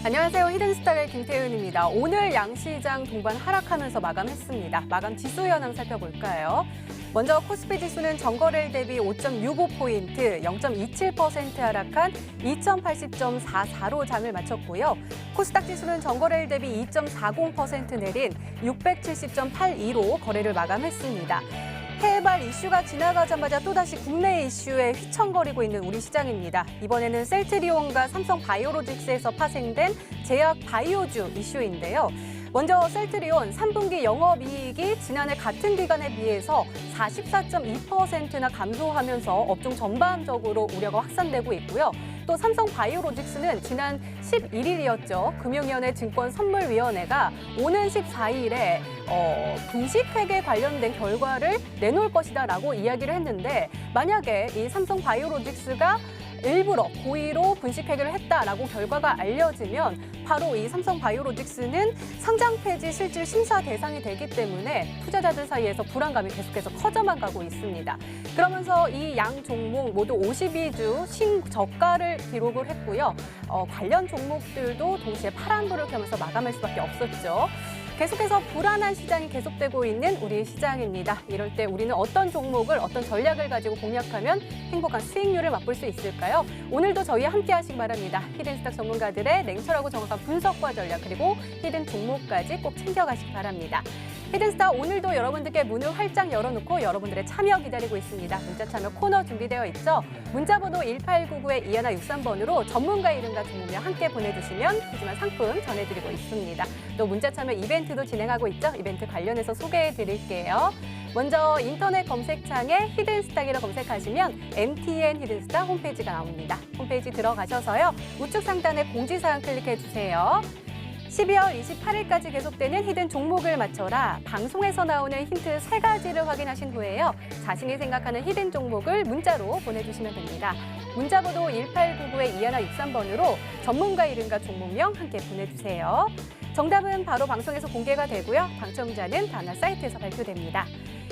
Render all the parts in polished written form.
안녕하세요. 히든스타의 김태윤입니다. 오늘 양시장 동반 하락하면서 마감했습니다. 마감 지수 현황 살펴볼까요? 먼저 코스피 지수는 전거래일 대비 5.65포인트, 0.27% 하락한 2080.44로 장을 마쳤고요. 코스닥 지수는 전거래일 대비 2.40% 내린 670.82로 거래를 마감했습니다. 해외발 이슈가 지나가자마자 또다시 국내 이슈에 휘청거리고 있는 우리 시장입니다. 이번에는 셀트리온과 삼성바이오로직스에서 파생된 제약 바이오주 이슈인데요. 먼저 셀트리온 3분기 영업이익이 지난해 같은 기간에 비해서 44.2%나 감소하면서 업종 전반적으로 우려가 확산되고 있고요. 또 삼성바이오로직스는 지난 11일이었죠. 금융위원회 증권선물위원회가 오는 14일에 분식회계 관련된 결과를 내놓을 것이다라고 이야기를 했는데 만약에 이 삼성바이오로직스가 일부러 고의로 분식회계를 했다라고 결과가 알려지면 바로 이 삼성바이오로직스는 상장 폐지 실질 심사 대상이 되기 때문에 투자자들 사이에서 불안감이 계속해서 커져만 가고 있습니다. 그러면서 이 양 종목 모두 52주 신저가를 기록을 했고요. 관련 종목들도 동시에 파란불을 켜면서 마감할 수밖에 없었죠. 계속해서 불안한 시장이 계속되고 있는 우리 시장입니다. 이럴 때 우리는 어떤 종목을 어떤 전략을 가지고 공략하면 행복한 수익률을 맛볼 수 있을까요? 오늘도 저희와 함께 하시기 바랍니다. 히든스탁 전문가들의 냉철하고 정확한 분석과 전략 그리고 히든 종목까지 꼭 챙겨가시기 바랍니다. 히든스타 오늘도 여러분들께 문을 활짝 열어놓고 여러분들의 참여 기다리고 있습니다. 문자 참여 코너 준비되어 있죠. 문자번호 1899-2163번으로 전문가 이름과 종목명 함께 보내주시면 푸짐한 상품 전해드리고 있습니다. 또 문자 참여 이벤트도 진행하고 있죠. 이벤트 관련해서 소개해드릴게요. 먼저 인터넷 검색창에 히든스탁이라 검색하시면 MTN 히든스탁 홈페이지가 나옵니다. 홈페이지 들어가셔서요. 우측 상단에 공지사항 클릭해주세요. 12월 28일까지 계속되는 히든 종목을 맞춰라. 방송에서 나오는 힌트 3가지를 확인하신 후에요. 자신이 생각하는 히든 종목을 문자로 보내주시면 됩니다. 문자번호 1899-2163번으로 전문가 이름과 종목명 함께 보내주세요. 정답은 바로 방송에서 공개가 되고요. 당첨자는 다음날 사이트에서 발표됩니다.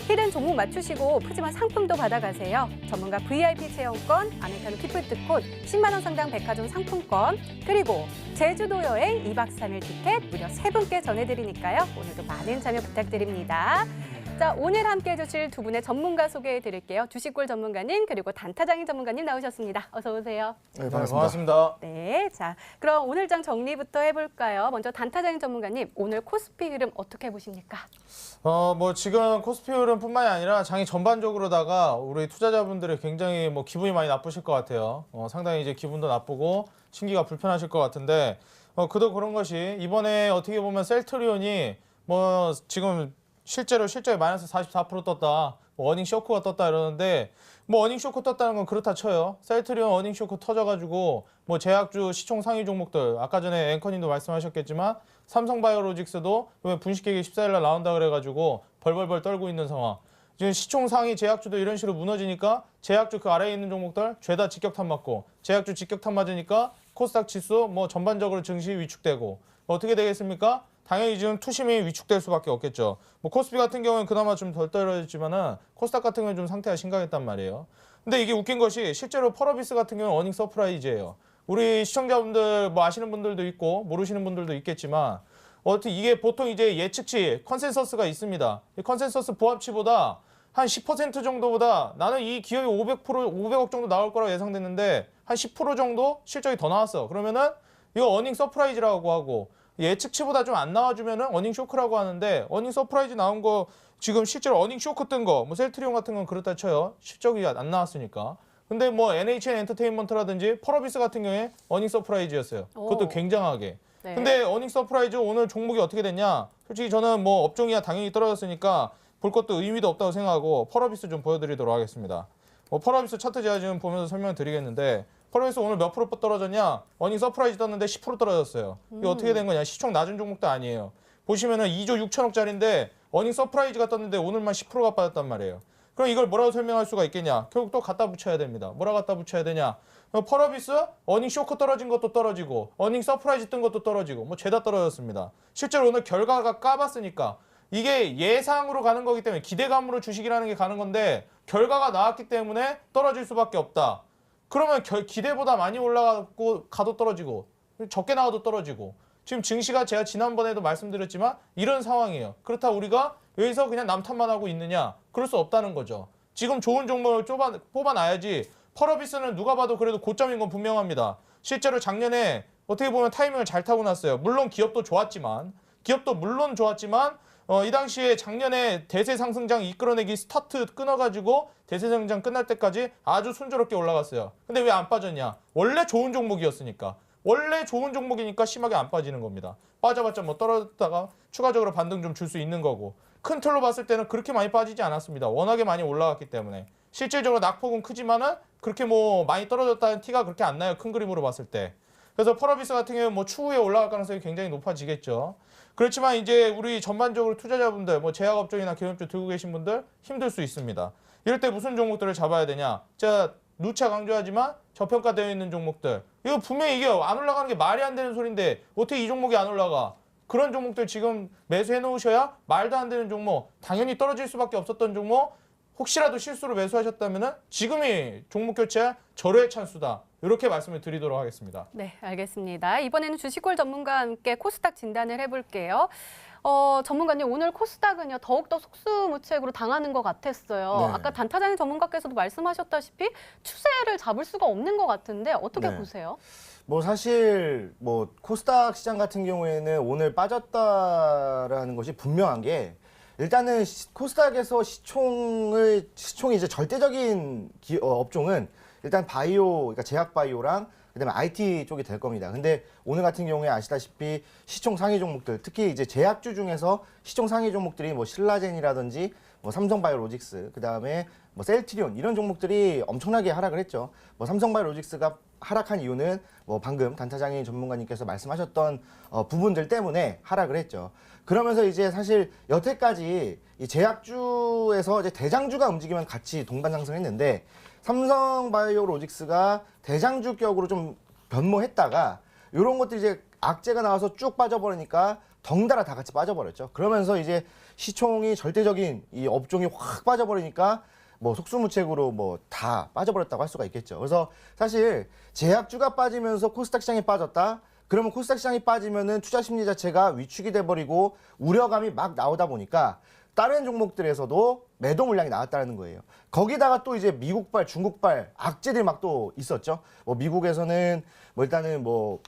히든 종목 맞추시고 푸짐한 상품도 받아가세요. 전문가 VIP 체험권, 아메리카노 기프트콘, 10만 원 상당 백화점 상품권, 그리고 제주도 여행 2박 3일 티켓 무려 3분께 전해드리니까요. 오늘도 많은 참여 부탁드립니다. 자, 오늘 함께해 주실 두 분의 전문가 소개해 드릴게요. 주식골 전문가님 그리고 단타장인 전문가님 나오셨습니다. 어서 오세요. 네, 반갑습니다. 네, 자, 그럼 오늘 장 정리부터 해볼까요? 먼저 단타장인 전문가님, 오늘 코스피 흐름 어떻게 보십니까? 지금 코스피 흐름뿐만이 아니라 장이 전반적으로다가 우리 투자자분들이 굉장히 기분이 많이 나쁘실 것 같아요. 상당히 이제 기분도 나쁘고 심기가 불편하실 것 같은데 그도 그런 것이 이번에 어떻게 보면 셀트리온이 지금 실제로 마이너스 44% 떴다. 어닝 쇼크가 떴다 이러는데 어닝 쇼크 떴다는 건 그렇다 쳐요. 셀트리온 어닝 쇼크 터져가지고 제약주 시총 상위 종목들 아까 전에 앵커님도 말씀하셨겠지만 삼성바이오로직스도 분식회계 14일날 나온다 그래가지고 벌벌벌 떨고 있는 상황. 지금 시총 상위 제약주도 이런 식으로 무너지니까 제약주 그 아래에 있는 종목들 죄다 직격탄 맞고 제약주 직격탄 맞으니까 코스닥 지수 전반적으로 증시 위축되고 어떻게 되겠습니까? 당연히 지금 투심이 위축될 수밖에 없겠죠. 코스피 같은 경우는 그나마 좀 덜 떨어졌지만은 코스닥 같은 경우는 좀 상태가 심각했단 말이에요. 근데 이게 웃긴 것이 실제로 펄어비스 같은 경우는 어닝 서프라이즈예요. 우리 시청자분들 아시는 분들도 있고 모르시는 분들도 있겠지만 어떻게 이게 보통 이제 예측치 컨센서스가 있습니다. 이 컨센서스 부합치보다 한 10% 정도보다 나는 이 기업이 500억 정도 나올 거라고 예상됐는데 한 10% 정도 실적이 더 나왔어. 그러면은 이거 어닝 서프라이즈라고 하고 예측치보다 좀 안 나와주면은 어닝 쇼크라고 하는데 어닝 서프라이즈 나온 거 지금 실제로 어닝 쇼크 뜬 거 셀트리온 같은 건 그렇다 쳐요. 실적이 안 나왔으니까. 근데 NHN 엔터테인먼트라든지 펄어비스 같은 경우에 어닝 서프라이즈였어요. 그것도 굉장하게. 네. 근데 어닝 서프라이즈 오늘 종목이 어떻게 됐냐? 솔직히 저는 업종이야 당연히 떨어졌으니까 볼 것도 의미도 없다고 생각하고 펄어비스 좀 보여드리도록 하겠습니다. 펄어비스 차트 제가 지금 보면서 설명을 드리겠는데 펄어비스 오늘 몇 프로 떨어졌냐? 어닝 서프라이즈 떴는데 10% 떨어졌어요. 이게 어떻게 된 거냐? 시총 낮은 종목도 아니에요. 보시면은 2조 6천억짜리인데 어닝 서프라이즈가 떴는데 오늘만 10%가 빠졌단 말이에요. 그럼 이걸 뭐라고 설명할 수가 있겠냐? 결국 또 갖다 붙여야 됩니다. 뭐라 갖다 붙여야 되냐? 펄어비스 어닝 쇼크 떨어진 것도 떨어지고 어닝 서프라이즈 뜬 것도 떨어지고 죄다 떨어졌습니다. 실제로 오늘 결과가 까봤으니까 이게 예상으로 가는 거기 때문에 기대감으로 주식이라는 게 가는 건데 결과가 나왔기 때문에 떨어질 수밖에 없다. 그러면 기대보다 많이 올라가고 가도 떨어지고 적게 나와도 떨어지고 지금 증시가 제가 지난번에도 말씀드렸지만 이런 상황이에요. 그렇다 우리가 여기서 그냥 남탓만 하고 있느냐? 그럴 수 없다는 거죠. 지금 좋은 종목을 뽑아놔야지. 펄어비스는 누가 봐도 그래도 고점인 건 분명합니다. 실제로 작년에 어떻게 보면 타이밍을 잘 타고 났어요. 물론 기업도 좋았지만 이 당시에 작년에 대세 상승장 이끌어내기 스타트 끊어가지고 대세 상승장 끝날 때까지 아주 순조롭게 올라갔어요. 근데 왜 안 빠졌냐? 원래 좋은 종목이었으니까. 원래 좋은 종목이니까 심하게 안 빠지는 겁니다. 빠져봤자 뭐 떨어졌다가 추가적으로 반등 좀 줄 수 있는 거고. 큰 틀로 봤을 때는 그렇게 많이 빠지지 않았습니다. 워낙에 많이 올라갔기 때문에. 실질적으로 낙폭은 크지만은 그렇게 뭐 많이 떨어졌다는 티가 그렇게 안 나요. 큰 그림으로 봤을 때. 그래서 펄어비스 같은 경우는 뭐 추후에 올라갈 가능성이 굉장히 높아지겠죠. 그렇지만 이제 우리 전반적으로 투자자분들, 뭐 제약업종이나 기업주 들고 계신 분들 힘들 수 있습니다. 이럴 때 무슨 종목들을 잡아야 되냐? 제가 누차 강조하지만 저평가되어 있는 종목들. 이거 분명히 이게 안 올라가는 게 말이 안 되는 소린데 어떻게 이 종목이 안 올라가? 그런 종목들 지금 매수해 놓으셔야 말도 안 되는 종목, 당연히 떨어질 수밖에 없었던 종목, 혹시라도 실수로 매수하셨다면 지금이 종목 교체 절호의 찬스다. 이렇게 말씀을 드리도록 하겠습니다. 네, 알겠습니다. 이번에는 주식골 전문가와 함께 코스닥 진단을 해볼게요. 전문가님, 오늘 코스닥은요 더욱더 속수무책으로 당하는 것 같았어요. 네. 아까 단타장의 전문가께서도 말씀하셨다시피 추세를 잡을 수가 없는 것 같은데 어떻게 네. 보세요? 뭐 사실 뭐 코스닥 시장 같은 경우에는 오늘 빠졌다라는 것이 분명한 게 일단은 코스닥에서 시총이 이제 절대적인 업종은 일단 바이오, 그러니까 제약 바이오랑 그다음에 IT 쪽이 될 겁니다. 근데 오늘 같은 경우에 아시다시피 시총 상위 종목들, 특히 이제 제약주 중에서 시총 상위 종목들이 뭐 신라젠이라든지 뭐 삼성바이오로직스, 그다음에 뭐 셀트리온 이런 종목들이 엄청나게 하락을 했죠. 뭐 삼성바이오로직스가 하락한 이유는 뭐 방금 단타장인 전문가님께서 말씀하셨던 부분들 때문에 하락을 했죠. 그러면서 이제 사실 여태까지 이 제약주에서 이제 대장주가 움직이면 같이 동반 상승했는데 삼성바이오로직스가 대장주격으로 좀 변모했다가 이런 것들이 이제 악재가 나와서 쭉 빠져버리니까 덩달아 다 같이 빠져버렸죠. 그러면서 이제 시총이 절대적인 이 업종이 확 빠져버리니까 뭐 속수무책으로 뭐 다 빠져버렸다고 할 수가 있겠죠. 그래서 사실 제약주가 빠지면서 코스닥 시장이 빠졌다. 그러면 코스닥 시장이 빠지면은 투자 심리 자체가 위축이 돼버리고 우려감이 막 나오다 보니까 다른 종목들에서도 매도 물량이 나왔다는 거예요. 거기다가 또 이제 미국발, 중국발 악재들이 막 또 있었죠. 뭐 미국에서는 뭐 일단은 뭐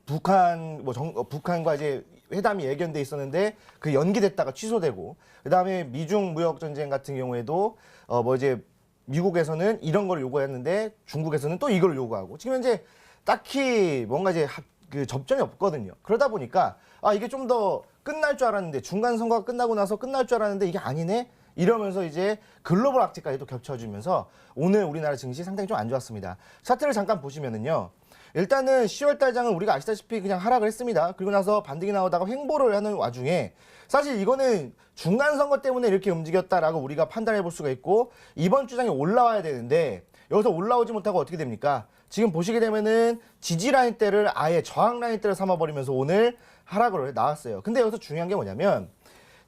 북한과 이제 회담이 예견돼 있었는데 그 연기됐다가 취소되고 그다음에 미중 무역 전쟁 같은 경우에도 뭐 이제 미국에서는 이런 걸 요구했는데 중국에서는 또 이걸 요구하고 지금 현재 딱히 뭔가 이제 그 접점이 없거든요. 그러다 보니까 이게 좀 더 끝날 줄 알았는데 중간 선거가 끝나고 나서 끝날 줄 알았는데 이게 아니네. 이러면서 이제 글로벌 악재까지도 겹쳐지면서 오늘 우리나라 증시 상당히 좀 안 좋았습니다. 차트를 잠깐 보시면은요. 일단은 10월 달장은 우리가 아시다시피 그냥 하락을 했습니다. 그리고 나서 반등이 나오다가 횡보를 하는 와중에 사실 이거는 중간 선거 때문에 이렇게 움직였다라고 우리가 판단해 볼 수가 있고 이번 주장에 올라와야 되는데 여기서 올라오지 못하고 어떻게 됩니까? 지금 보시게 되면은 지지 라인대를 아예 저항 라인대를 삼아버리면서 오늘 하락을 나왔어요. 근데 여기서 중요한 게 뭐냐면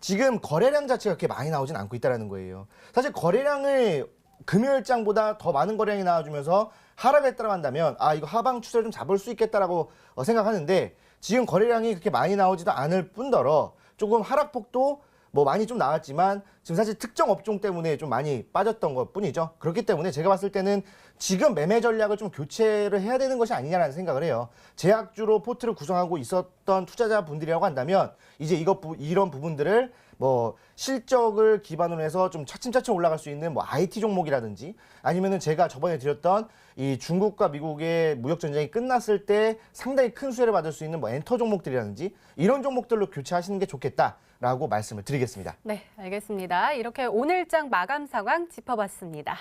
지금 거래량 자체가 그렇게 많이 나오진 않고 있다는 거예요. 사실 거래량을 금요일장보다 더 많은 거래량이 나와주면서 하락했다고 한다면 이거 하방 추세를 좀 잡을 수 있겠다라고 생각하는데 지금 거래량이 그렇게 많이 나오지도 않을 뿐더러 조금 하락폭도 뭐 많이 좀 나왔지만 지금 사실 특정 업종 때문에 좀 많이 빠졌던 것 뿐이죠. 그렇기 때문에 제가 봤을 때는 지금 매매 전략을 좀 교체를 해야 되는 것이 아니냐라는 생각을 해요. 제약주로 포트를 구성하고 있었던 투자자분들이라고 한다면 이제 이런 부분들을 뭐 실적을 기반으로 해서 좀 차츰차츰 올라갈 수 있는 뭐 IT 종목이라든지 아니면은 제가 저번에 드렸던 이 중국과 미국의 무역 전쟁이 끝났을 때 상당히 큰 수혜를 받을 수 있는 뭐 엔터 종목들이라든지 이런 종목들로 교체하시는 게 좋겠다라고 말씀을 드리겠습니다. 네, 알겠습니다. 이렇게 오늘장 마감 상황 짚어봤습니다.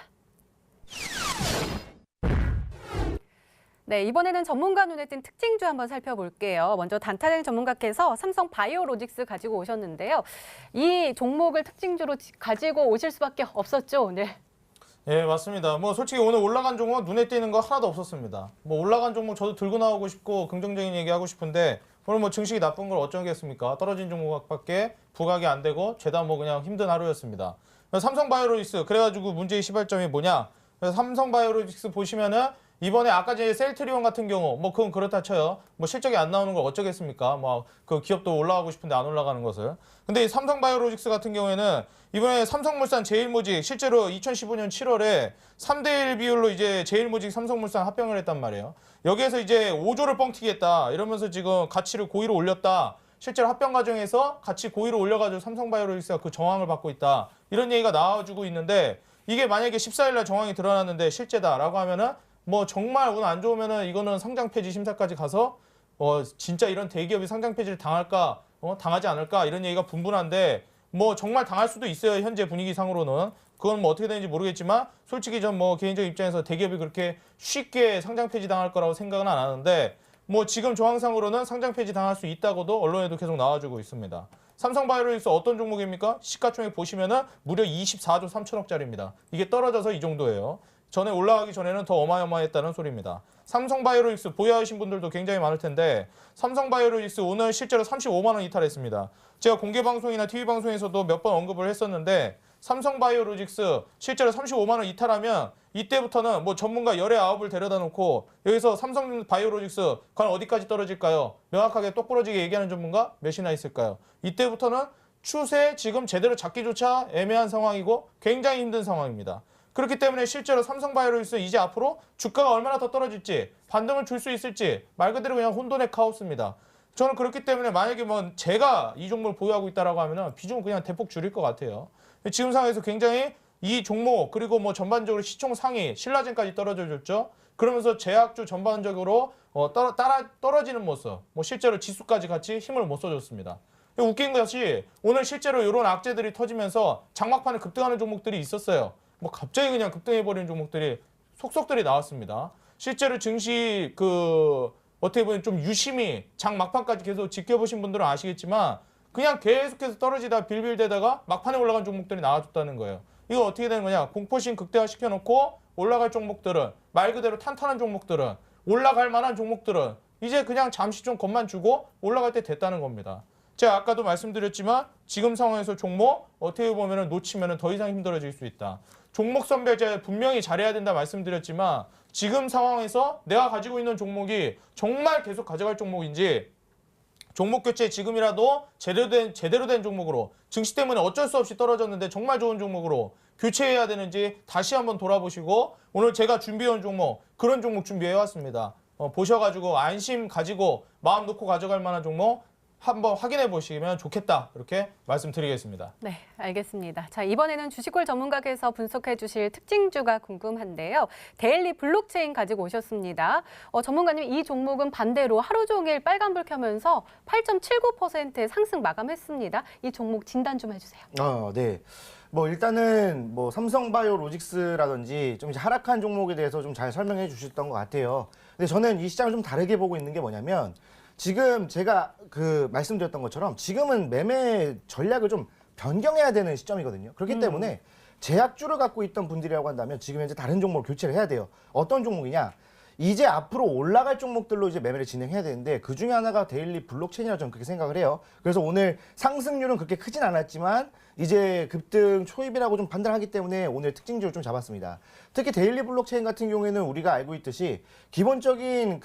네, 이번에는 전문가 눈에 띈 특징주 한번 살펴볼게요. 먼저 단타장 전문가께서 삼성 바이오로직스 가지고 오셨는데요. 이 종목을 특징주로 가지고 오실 수밖에 없었죠, 오늘. 예, 맞습니다. 뭐 솔직히 오늘 올라간 종목 눈에 띄는 거 하나도 없었습니다. 뭐 올라간 종목 저도 들고 나오고 싶고 긍정적인 얘기하고 싶은데 오늘 뭐 증식이 나쁜 걸 어쩌겠습니까? 떨어진 종목밖에 부각이 안 되고 죄다 뭐 그냥 힘든 하루였습니다. 삼성바이오로직스 그래가지고 문제의 시발점이 뭐냐? 삼성바이오로직스 보시면은 이번에 아까 전에 셀트리온 같은 경우 뭐 그건 그렇다 쳐요. 뭐 실적이 안 나오는 걸 어쩌겠습니까? 뭐 그 기업도 올라가고 싶은데 안 올라가는 것을. 근데 이 삼성바이오로직스 같은 경우에는 이번에 삼성물산 제일모직 실제로 2015년 7월에 3대1 비율로 이제 제일모직 삼성물산 합병을 했단 말이에요. 여기에서 이제 5조를 뻥튀기했다 이러면서 지금 가치를 고의로 올렸다. 실제로 합병 과정에서 같이 고의로 올려가지고 삼성바이오로직스가 그 정황을 받고 있다. 이런 얘기가 나와주고 있는데 이게 만약에 14일 날 정황이 드러났는데 실제다라고 하면은 뭐 정말 운 안 좋으면은 이거는 상장 폐지 심사까지 가서 진짜 이런 대기업이 상장 폐지를 당할까 당하지 않을까 이런 얘기가 분분한데 뭐 정말 당할 수도 있어요. 현재 분위기상으로는 그건 뭐 어떻게 되는지 모르겠지만 솔직히 전 뭐 개인적인 입장에서 대기업이 그렇게 쉽게 상장 폐지 당할 거라고 생각은 안 하는데 뭐 지금 조항상으로는 상장 폐지 당할 수 있다고도 언론에도 계속 나와주고 있습니다. 삼성바이오로직스 어떤 종목입니까? 시가총액 보시면은 무려 24조 3천억짜리입니다. 이게 떨어져서 이 정도예요. 전에 올라가기 전에는 더 어마어마했다는 소리입니다. 삼성바이오로직스 보유하신 분들도 굉장히 많을 텐데 삼성바이오로직스 오늘 실제로 35만 원 이탈했습니다. 제가 공개방송이나 TV방송에서도 몇 번 언급을 했었는데 삼성바이오로직스 실제로 35만 원 이탈하면 이때부터는 뭐 전문가 열의 아홉을 데려다 놓고 여기서 삼성바이오로직스 과연 어디까지 떨어질까요? 명확하게 똑부러지게 얘기하는 전문가 몇이나 있을까요? 이때부터는 추세 지금 제대로 잡기조차 애매한 상황이고 굉장히 힘든 상황입니다. 그렇기 때문에 실제로 삼성바이오로직스 이제 앞으로 주가가 얼마나 더 떨어질지 반등을 줄 수 있을지 말 그대로 그냥 혼돈의 카오스입니다. 저는 그렇기 때문에 만약에 뭐 제가 이 종목을 보유하고 있다라고 하면은 비중은 그냥 대폭 줄일 것 같아요. 지금 상황에서 굉장히 이 종목 그리고 뭐 전반적으로 시총 상위 신라젠까지 떨어져 줬죠. 그러면서 제약주 전반적으로 떨어지는 모습, 뭐 실제로 지수까지 같이 힘을 못 써줬습니다. 웃긴 것이 오늘 실제로 이런 악재들이 터지면서 장막판에 급등하는 종목들이 있었어요. 뭐 갑자기 그냥 급등해버리는 종목들이 속속들이 나왔습니다. 실제로 증시 어떻게 보면 좀 유심히 장 막판까지 계속 지켜보신 분들은 아시겠지만 그냥 계속해서 떨어지다 빌빌대다가 막판에 올라간 종목들이 나와줬다는 거예요. 이거 어떻게 되는 거냐? 공포심 극대화 시켜놓고 올라갈 종목들은 말 그대로 탄탄한 종목들은 올라갈 만한 종목들은 이제 그냥 잠시 좀 겁만 주고 올라갈 때 됐다는 겁니다. 제가 아까도 말씀드렸지만 지금 상황에서 종목 어떻게 보면 놓치면 더 이상 힘들어질 수 있다. 종목 선별 제가 분명히 잘해야 된다 말씀드렸지만 지금 상황에서 내가 가지고 있는 종목이 정말 계속 가져갈 종목인지 종목 교체 지금이라도 제대로 된 종목으로 증시 때문에 어쩔 수 없이 떨어졌는데 정말 좋은 종목으로 교체해야 되는지 다시 한번 돌아보시고 오늘 제가 준비해온 종목 그런 종목 준비해왔습니다. 보셔가지고 안심 가지고 마음 놓고 가져갈 만한 종목 한번 확인해 보시면 좋겠다 이렇게 말씀드리겠습니다. 네, 알겠습니다. 자, 이번에는 주식골 전문가께서 분석해 주실 특징주가 궁금한데요. 데일리 블록체인 가지고 오셨습니다. 전문가님, 이 종목은 반대로 하루 종일 빨간불 켜면서 8.79% 상승 마감했습니다. 이 종목 진단 좀 해주세요. 네. 뭐 일단은 뭐 삼성바이오로직스라든지 좀 이제 하락한 종목에 대해서 좀 잘 설명해 주셨던 것 같아요. 근데 저는 이 시장을 좀 다르게 보고 있는 게 뭐냐면 지금 제가 말씀드렸던 것처럼 지금은 매매 전략을 좀 변경해야 되는 시점이거든요. 그렇기 때문에 제약주를 갖고 있던 분들이라고 한다면 지금 현재 다른 종목을 교체를 해야 돼요. 어떤 종목이냐? 이제 앞으로 올라갈 종목들로 이제 매매를 진행해야 되는데 그 중에 하나가 데일리 블록체인이라고 저는 그렇게 생각을 해요. 그래서 오늘 상승률은 그렇게 크진 않았지만 이제 급등 초입이라고 좀 판단하기 때문에 오늘 특징주를 좀 잡았습니다. 특히 데일리 블록체인 같은 경우에는 우리가 알고 있듯이 기본적인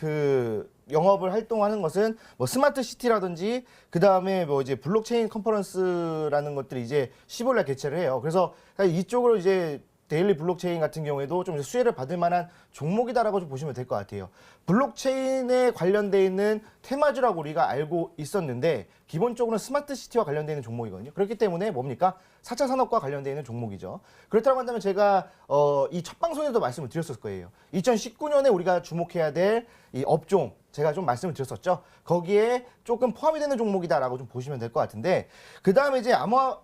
영업을 활동하는 것은 뭐 스마트 시티라든지 그 다음에 뭐 이제 블록체인 컨퍼런스라는 것들이 이제 15일날 개최를 해요. 그래서 이쪽으로 이제 데일리 블록체인 같은 경우에도 좀 수혜를 받을 만한 종목이다라고 좀 보시면 될 것 같아요. 블록체인에 관련돼 있는 테마주라고 우리가 알고 있었는데 기본적으로는 스마트 시티와 관련돼 있는 종목이거든요. 그렇기 때문에 뭡니까? 4차 산업과 관련돼 있는 종목이죠. 그렇다고 한다면 제가 이 첫 방송에도 말씀을 드렸을 거예요. 2019년에 우리가 주목해야 될 이 업종 제가 좀 말씀을 드렸었죠. 거기에 조금 포함이 되는 종목이다라고 좀 보시면 될 것 같은데 그 다음에 이제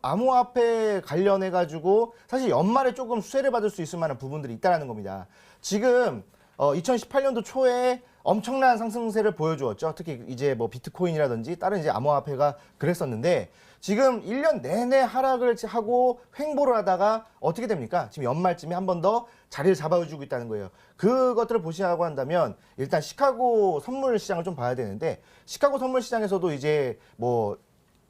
암호화폐 관련해 가지고 사실 연말에 조금 수혜를 받을 수 있을 만한 부분들이 있다라는 겁니다. 지금 2018년도 초에 엄청난 상승세를 보여주었죠. 특히 이제 뭐 비트코인이라든지 다른 이제 암호화폐가 그랬었는데 지금 1년 내내 하락을 하고 횡보를 하다가 어떻게 됩니까? 지금 연말쯤에 한 번 더 자리를 잡아주고 있다는 거예요. 그것들을 보시라고 한다면 일단 시카고 선물 시장을 좀 봐야 되는데 시카고 선물 시장에서도 이제 뭐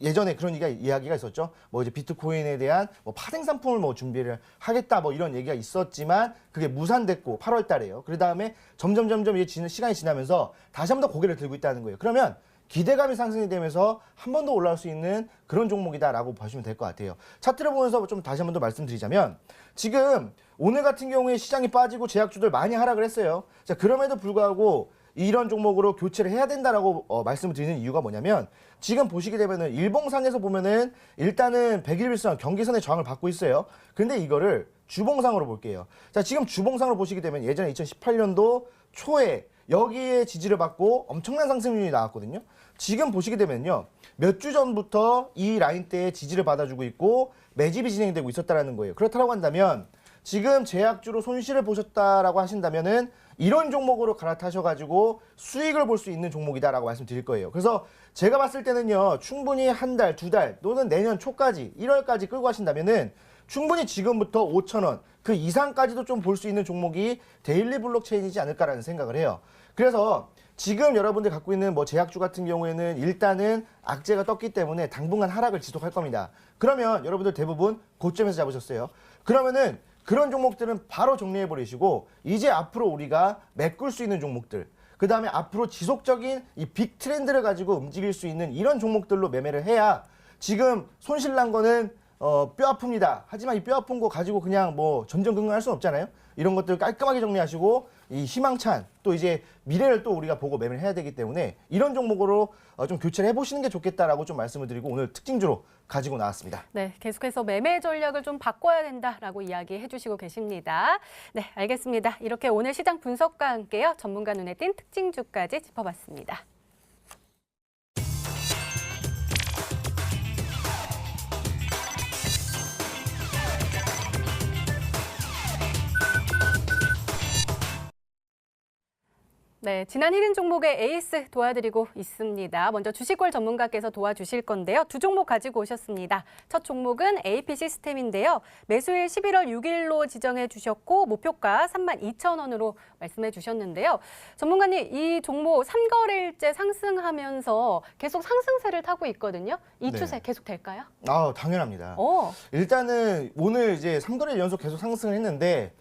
예전에 그런 이야기가 있었죠. 뭐 이제 비트코인에 대한 뭐 파생 상품을 뭐 준비를 하겠다 뭐 이런 얘기가 있었지만 그게 무산됐고 8월 달에요. 그 다음에 점점 이제 시간이 지나면서 다시 한번 더 고개를 들고 있다는 거예요. 그러면 기대감이 상승이 되면서 한 번 더 올라올 수 있는 그런 종목이다라고 보시면 될 것 같아요. 차트를 보면서 좀 다시 한 번 더 말씀드리자면 지금 오늘 같은 경우에 시장이 빠지고 제약주들 많이 하락을 했어요. 자, 그럼에도 불구하고 이런 종목으로 교체를 해야 된다라고 말씀을 드리는 이유가 뭐냐면 지금 보시게 되면은 일봉상에서 보면은 일단은 100일선 경계선의 저항을 받고 있어요. 근데 이거를 주봉상으로 볼게요. 자, 지금 주봉상으로 보시게 되면 예전에 2018년도 초에 여기에 지지를 받고 엄청난 상승률이 나왔거든요. 지금 보시게 되면요. 몇 주 전부터 이 라인대에 지지를 받아주고 있고 매집이 진행되고 있었다는 거예요. 그렇다고 한다면 지금 제약주로 손실을 보셨다라고 하신다면은 이런 종목으로 갈아타셔가지고 수익을 볼 수 있는 종목이다라고 말씀드릴 거예요. 그래서 제가 봤을 때는요, 충분히 한 달, 두 달 또는 내년 초까지 1월까지 끌고 가신다면은 충분히 지금부터 5,000원 그 이상까지도 좀 볼 수 있는 종목이 데일리 블록체인이지 않을까라는 생각을 해요. 그래서 지금 여러분들 갖고 있는 뭐 제약주 같은 경우에는 일단은 악재가 떴기 때문에 당분간 하락을 지속할 겁니다. 그러면 여러분들 대부분 고점에서 잡으셨어요. 그러면은 그런 종목들은 바로 정리해 버리시고 이제 앞으로 우리가 메꿀 수 있는 종목들, 그 다음에 앞으로 지속적인 이 빅 트렌드를 가지고 움직일 수 있는 이런 종목들로 매매를 해야 지금 손실 난 거는 뼈 아픕니다. 하지만 이 뼈 아픈 거 가지고 그냥 뭐 전전긍긍할 수는 없잖아요. 이런 것들 깔끔하게 정리하시고 이 희망찬 또 이제 미래를 또 우리가 보고 매매를 해야 되기 때문에 이런 종목으로 좀 교체를 해보시는 게 좋겠다라고 좀 말씀을 드리고 오늘 특징주로 가지고 나왔습니다. 네, 계속해서 매매 전략을 좀 바꿔야 된다라고 이야기해 주시고 계십니다. 네, 알겠습니다. 이렇게 오늘 시장 분석과 함께요. 전문가 눈에 띈 특징주까지 짚어봤습니다. 네, 지난 히든 종목의 에이스 도와드리고 있습니다. 먼저 주식골 전문가께서 도와주실 건데요. 두 종목 가지고 오셨습니다. 첫 종목은 AP 시스템인데요. 매수일 11월 6일로 지정해 주셨고 목표가 32,000원으로 말씀해 주셨는데요. 전문가님, 이 종목 3거래일째 상승하면서 계속 상승세를 타고 있거든요. 이 추세 계속 될까요? 아, 당연합니다. 일단은 오늘 이제 3거래일 연속 계속 상승을 했는데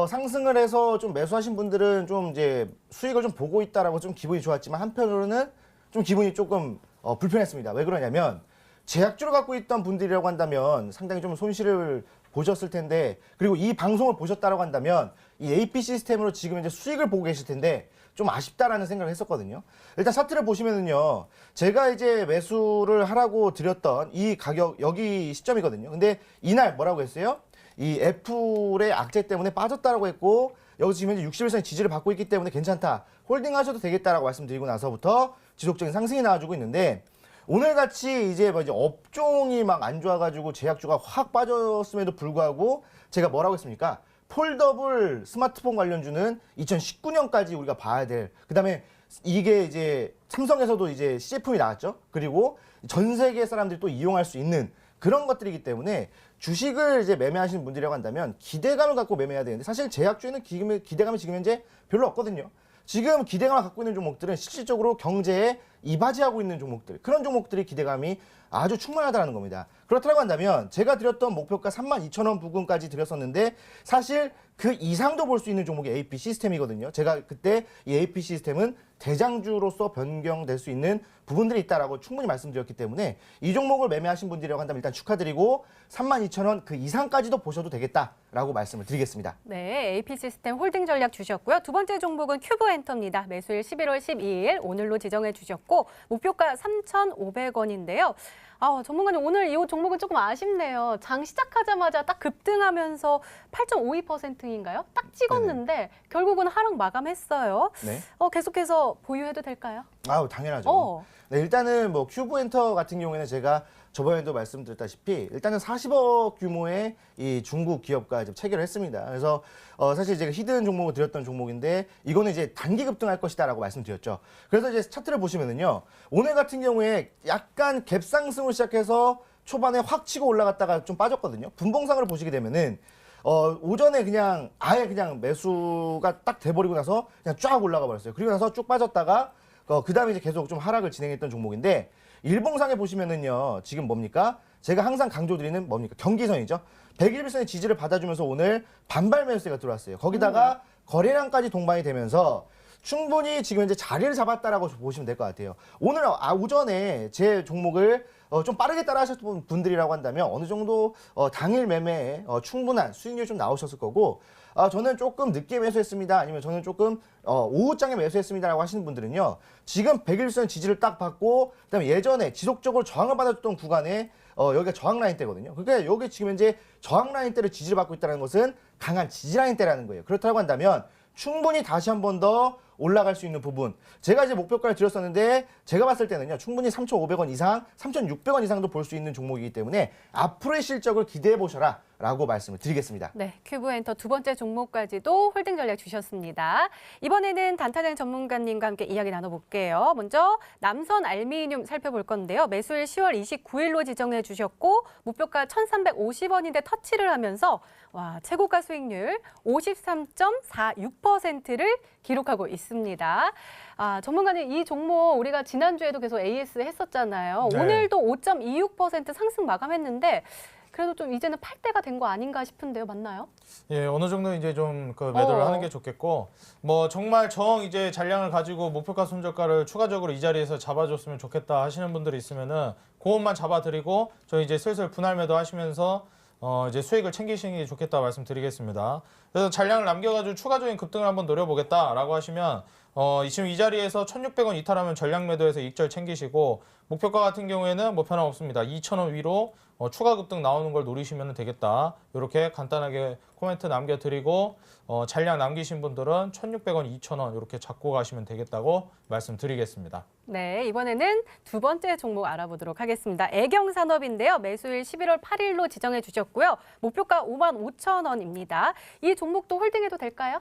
상승을 해서 좀 매수하신 분들은 좀 이제 수익을 좀 보고 있다라고 좀 기분이 좋았지만 한편으로는 좀 기분이 조금 불편했습니다. 왜 그러냐면 제약주를 갖고 있던 분들이라고 한다면 상당히 좀 손실을 보셨을 텐데 그리고 이 방송을 보셨다라고 한다면 이 AP 시스템으로 지금 이제 수익을 보고 계실 텐데 좀 아쉽다라는 생각을 했었거든요. 일단 차트를 보시면은요, 제가 이제 매수를 하라고 드렸던 이 가격 여기 시점이거든요. 근데 이날 뭐라고 했어요? 이 애플의 악재 때문에 빠졌다라고 했고 여기서 지금 현재 60일선의 지지를 받고 있기 때문에 괜찮다. 홀딩하셔도 되겠다라고 말씀드리고 나서부터 지속적인 상승이 나와주고 있는데 오늘같이 이제 업종이 막 안 좋아가지고 제약주가 확 빠졌음에도 불구하고 제가 뭐라고 했습니까? 폴더블 스마트폰 관련주는 2019년까지 우리가 봐야 될. 그다음에 이게 이제 삼성에서도 이제 CF이 나왔죠. 그리고 전 세계 사람들이 또 이용할 수 있는 그런 것들이기 때문에 주식을 이제 매매하시는 분들이라고 한다면 기대감을 갖고 매매해야 되는데 사실 제약주에는 기대감이 지금 현재 별로 없거든요. 지금 기대감을 갖고 있는 종목들은 실질적으로 경제에 이바지하고 있는 종목들, 그런 종목들이 기대감이 아주 충분하다는 겁니다. 그렇다고 한다면 제가 드렸던 목표가 32,000원 부근까지 드렸었는데 사실 그 이상도 볼 수 있는 종목이 AP 시스템이거든요. 제가 그때 이 AP 시스템은 대장주로서 변경될 수 있는 부분들이 있다라고 충분히 말씀드렸기 때문에 이 종목을 매매하신 분들이라고 한다면 일단 축하드리고 32,000원 그 이상까지도 보셔도 되겠다라고 말씀을 드리겠습니다. 네, AP 시스템 홀딩 전략 주셨고요. 두 번째 종목은 큐브엔터입니다. 매수일 11월 12일 오늘로 지정해 주셨고 목표가 3,500원인데요. 전문가님, 오늘 이 종목은 조금 아쉽네요. 장 시작하자마자 딱 급등하면서 8.52%인가요? 딱 찍었는데 결국은 하락 마감했어요. 네. 계속해서 보유해도 될까요? 당연하죠. 네, 일단은 뭐 큐브엔터 같은 경우에는 제가 저번에도 말씀드렸다시피 일단은 40억 규모의 이 중국 기업과 좀 체결을 했습니다. 그래서 사실 제가 히든 종목을 드렸던 종목인데 이거는 이제 단기 급등할 것이다라고 말씀드렸죠. 그래서 이제 차트를 보시면은요, 오늘 같은 경우에 약간 갭상승을 시작해서 초반에 확 치고 올라갔다가 좀 빠졌거든요. 분봉상으로 보시게 되면은 오전에 그냥 아예 그냥 매수가 딱 돼버리고 나서 그냥 쫙 올라가 버렸어요. 그리고 나서 쭉 빠졌다가 그 다음에 이제 계속 좀 하락을 진행했던 종목인데 일봉상에 보시면은요. 지금 뭡니까? 제가 항상 강조드리는 뭡니까? 경기선이죠. 121선의 지지를 받아주면서 오늘 반발 매수세가 들어왔어요. 거기다가 거래량까지 동반이 되면서 충분히 지금 이제 자리를 잡았다라고 보시면 될 것 같아요. 오늘 오전에 제 종목을 좀 빠르게 따라하셨던 분들이라고 한다면 어느 정도 당일 매매에 충분한 수익률이 좀 나오셨을 거고, 저는 조금 늦게 매수했습니다. 아니면 저는 조금 오후장에 매수했습니다라고 하시는 분들은요. 지금 121선 지지를 딱 받고 그다음에 예전에 지속적으로 저항을 받았던 구간에 여기가 저항 라인대거든요. 그러니까 여기 지금 이제 저항 라인대를 지지를 받고 있다는 것은 강한 지지 라인대라는 거예요. 그렇다고 한다면 충분히 다시 한 번 더 올라갈 수 있는 부분. 제가 이제 목표가를 드렸었는데 제가 봤을 때는요. 충분히 3,500원 이상, 3,600원 이상도 볼 수 있는 종목이기 때문에 앞으로의 실적을 기대해 보셔라 라고 말씀을 드리겠습니다. 네, 큐브엔터 두 번째 종목까지도 홀딩 전략 주셨습니다. 이번에는 단타장 전문가님과 함께 이야기 나눠볼게요. 먼저 남선 알미늄 살펴볼 건데요. 매수일 10월 29일로 지정해 주셨고 목표가 1,350원인데 터치를 하면서 와, 최고가 수익률 53.46%를 기록하고 있습니다. 전문가님, 이 종목 우리가 지난주에도 계속 AS 했었잖아요. 네. 오늘도 5.26% 상승 마감했는데 그래도 좀 이제는 팔 때가 된 거 아닌가 싶은데요. 맞나요? 예, 어느 정도 이제 좀 그 매도를 하는 게 좋겠고, 뭐 정말 이제 잔량을 가지고 목표가 손절가를 추가적으로 이 자리에서 잡아줬으면 좋겠다 하시는 분들이 있으면은 그것만 잡아드리고 저희 이제 슬슬 분할 매도 하시면서 이제 수익을 챙기시는 게 좋겠다 말씀드리겠습니다. 그래서 잔량을 남겨가지고 추가적인 급등을 한번 노려보겠다라고 하시면 지금 이 자리에서 1,600원 이탈하면 전량 매도해서 익절 챙기시고 목표가 같은 경우에는 뭐 변함 없습니다. 2,000원 위로 추가 급등 나오는 걸 노리시면 되겠다. 이렇게 간단하게 코멘트 남겨드리고 잔량 남기신 분들은 1,600원, 2,000원 이렇게 잡고 가시면 되겠다고 말씀드리겠습니다. 네, 이번에는 두 번째 종목 알아보도록 하겠습니다. 애경산업인데요. 매수일 11월 8일로 지정해 주셨고요. 목표가 55,000원입니다. 이 종목도 홀딩해도 될까요?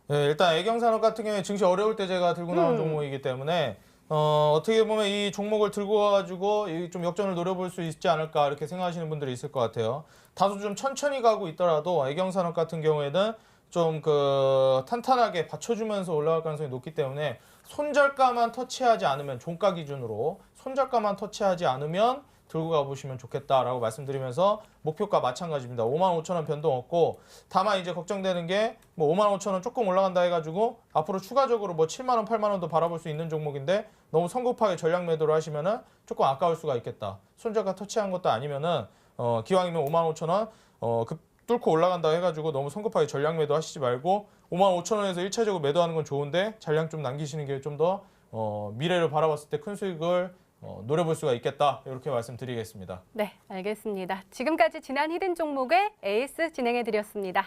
네, 일단 애경산업 같은 경우에 증시 어려울 때 제가 들고 나온 종목이기 때문에 어떻게 보면 이 종목을 들고 와가지고 좀 역전을 노려볼 수 있지 않을까 이렇게 생각하시는 분들이 있을 것 같아요. 다소 좀 천천히 가고 있더라도 애경산업 같은 경우에는 좀 탄탄하게 받쳐주면서 올라갈 가능성이 높기 때문에 손절가만 터치하지 않으면 종가 기준으로 손절가만 터치하지 않으면 들고 가보시면 좋겠다라고 말씀드리면서 목표가 마찬가지입니다. 55,000원 변동 없고 다만 이제 걱정되는 게 뭐 55,000원 조금 올라간다 해가지고 앞으로 추가적으로 뭐 7만원, 8만원도 바라볼 수 있는 종목인데 너무 성급하게 전략 매도를 하시면은 조금 아까울 수가 있겠다. 손절가 터치한 것도 아니면은 기왕이면 55,000원 뚫고 올라간다 해가지고 너무 성급하게 전략 매도 하시지 말고 55,000원에서 일차적으로 매도하는 건 좋은데 잔량 좀 남기시는 게 좀 더 미래를 바라봤을 때 큰 수익을 노려볼 수가 있겠다 이렇게 말씀드리겠습니다. 네, 알겠습니다. 지금까지 지난 히든 종목의 에이스 진행해드렸습니다.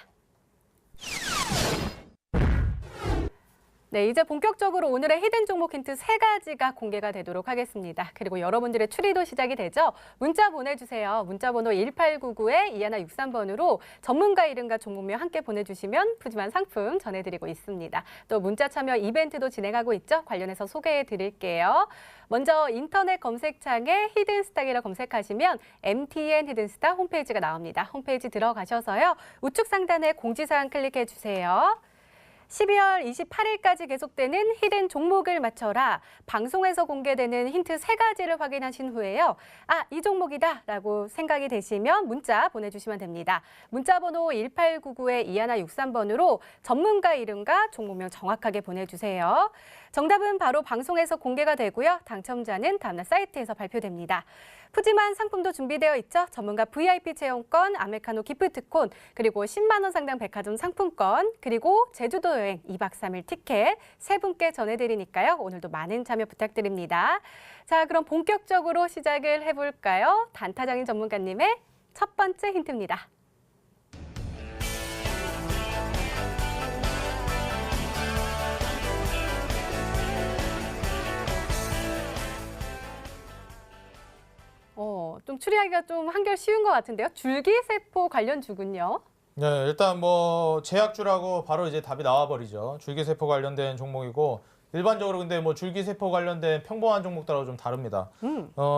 네, 이제 본격적으로 오늘의 히든 종목 힌트 3가지가 공개가 되도록 하겠습니다. 그리고 여러분들의 추리도 시작이 되죠. 문자 보내주세요. 문자번호 1899-2163번으로 전문가 이름과 종목명 함께 보내주시면 푸짐한 상품 전해드리고 있습니다. 또 문자 참여 이벤트도 진행하고 있죠. 관련해서 소개해드릴게요. 먼저 인터넷 검색창에 히든스탁이라 검색하시면 MTN 히든스탁 홈페이지가 나옵니다. 홈페이지 들어가셔서요. 우측 상단에 공지사항 클릭해주세요. 12월 28일까지 계속되는 히든 종목을 맞춰라. 방송에서 공개되는 힌트 3가지를 확인하신 후에요. 이 종목이다 라고 생각이 되시면 문자 보내주시면 됩니다. 문자번호 1899-2163번으로 전문가 이름과 종목명 정확하게 보내주세요. 정답은 바로 방송에서 공개가 되고요. 당첨자는 다음날 사이트에서 발표됩니다. 푸짐한 상품도 준비되어 있죠. 전문가 VIP 체험권, 아메리카노 기프트콘, 그리고 10만 원 상당 백화점 상품권, 그리고 제주도 여행 2박 3일 티켓 3분께 전해드리니까요. 오늘도 많은 참여 부탁드립니다. 자, 그럼 본격적으로 시작을 해볼까요? 단타장인 전문가님의 첫 번째 힌트입니다. 좀 추리하기가 좀 한결 쉬운 것 같은데요. 줄기세포 관련 주군요. 네, 일단 뭐 제약주라고 바로 이제 답이 나와버리죠. 줄기세포 관련된 종목이고 일반적으로 근데 뭐 줄기세포 관련된 평범한 종목들하고 좀 다릅니다.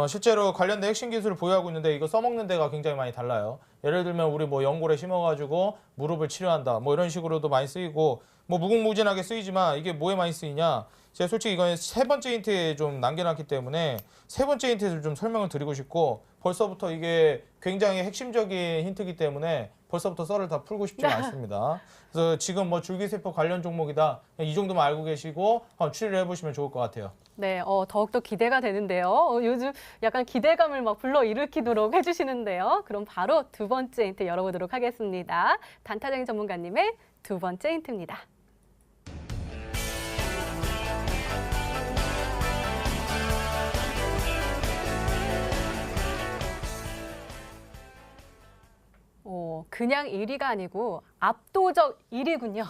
실제로 관련된 핵심 기술을 보유하고 있는데 이거 써먹는 데가 굉장히 많이 달라요. 예를 들면 우리 뭐 연골에 심어가지고 무릎을 치료한다. 뭐 이런 식으로도 많이 쓰이고 뭐 무궁무진하게 쓰이지만 이게 뭐에 많이 쓰이냐? 제가 솔직히 이건 세 번째 힌트에 좀 남겨놨기 때문에 세 번째 힌트를 좀 설명을 드리고 싶고 벌써부터 이게 굉장히 핵심적인 힌트이기 때문에 벌써부터 썰을 다 풀고 싶지 않습니다. 그래서 지금 뭐 줄기세포 관련 종목이다. 이 정도만 알고 계시고 추리를 해보시면 좋을 것 같아요. 네, 더욱더 기대가 되는데요. 요즘 약간 기대감을 막 불러일으키도록 해주시는데요. 그럼 바로 두 번째 힌트 열어보도록 하겠습니다. 단타쟁이 전문가님의 두 번째 힌트입니다. 그냥 1위가 아니고 압도적 1위군요.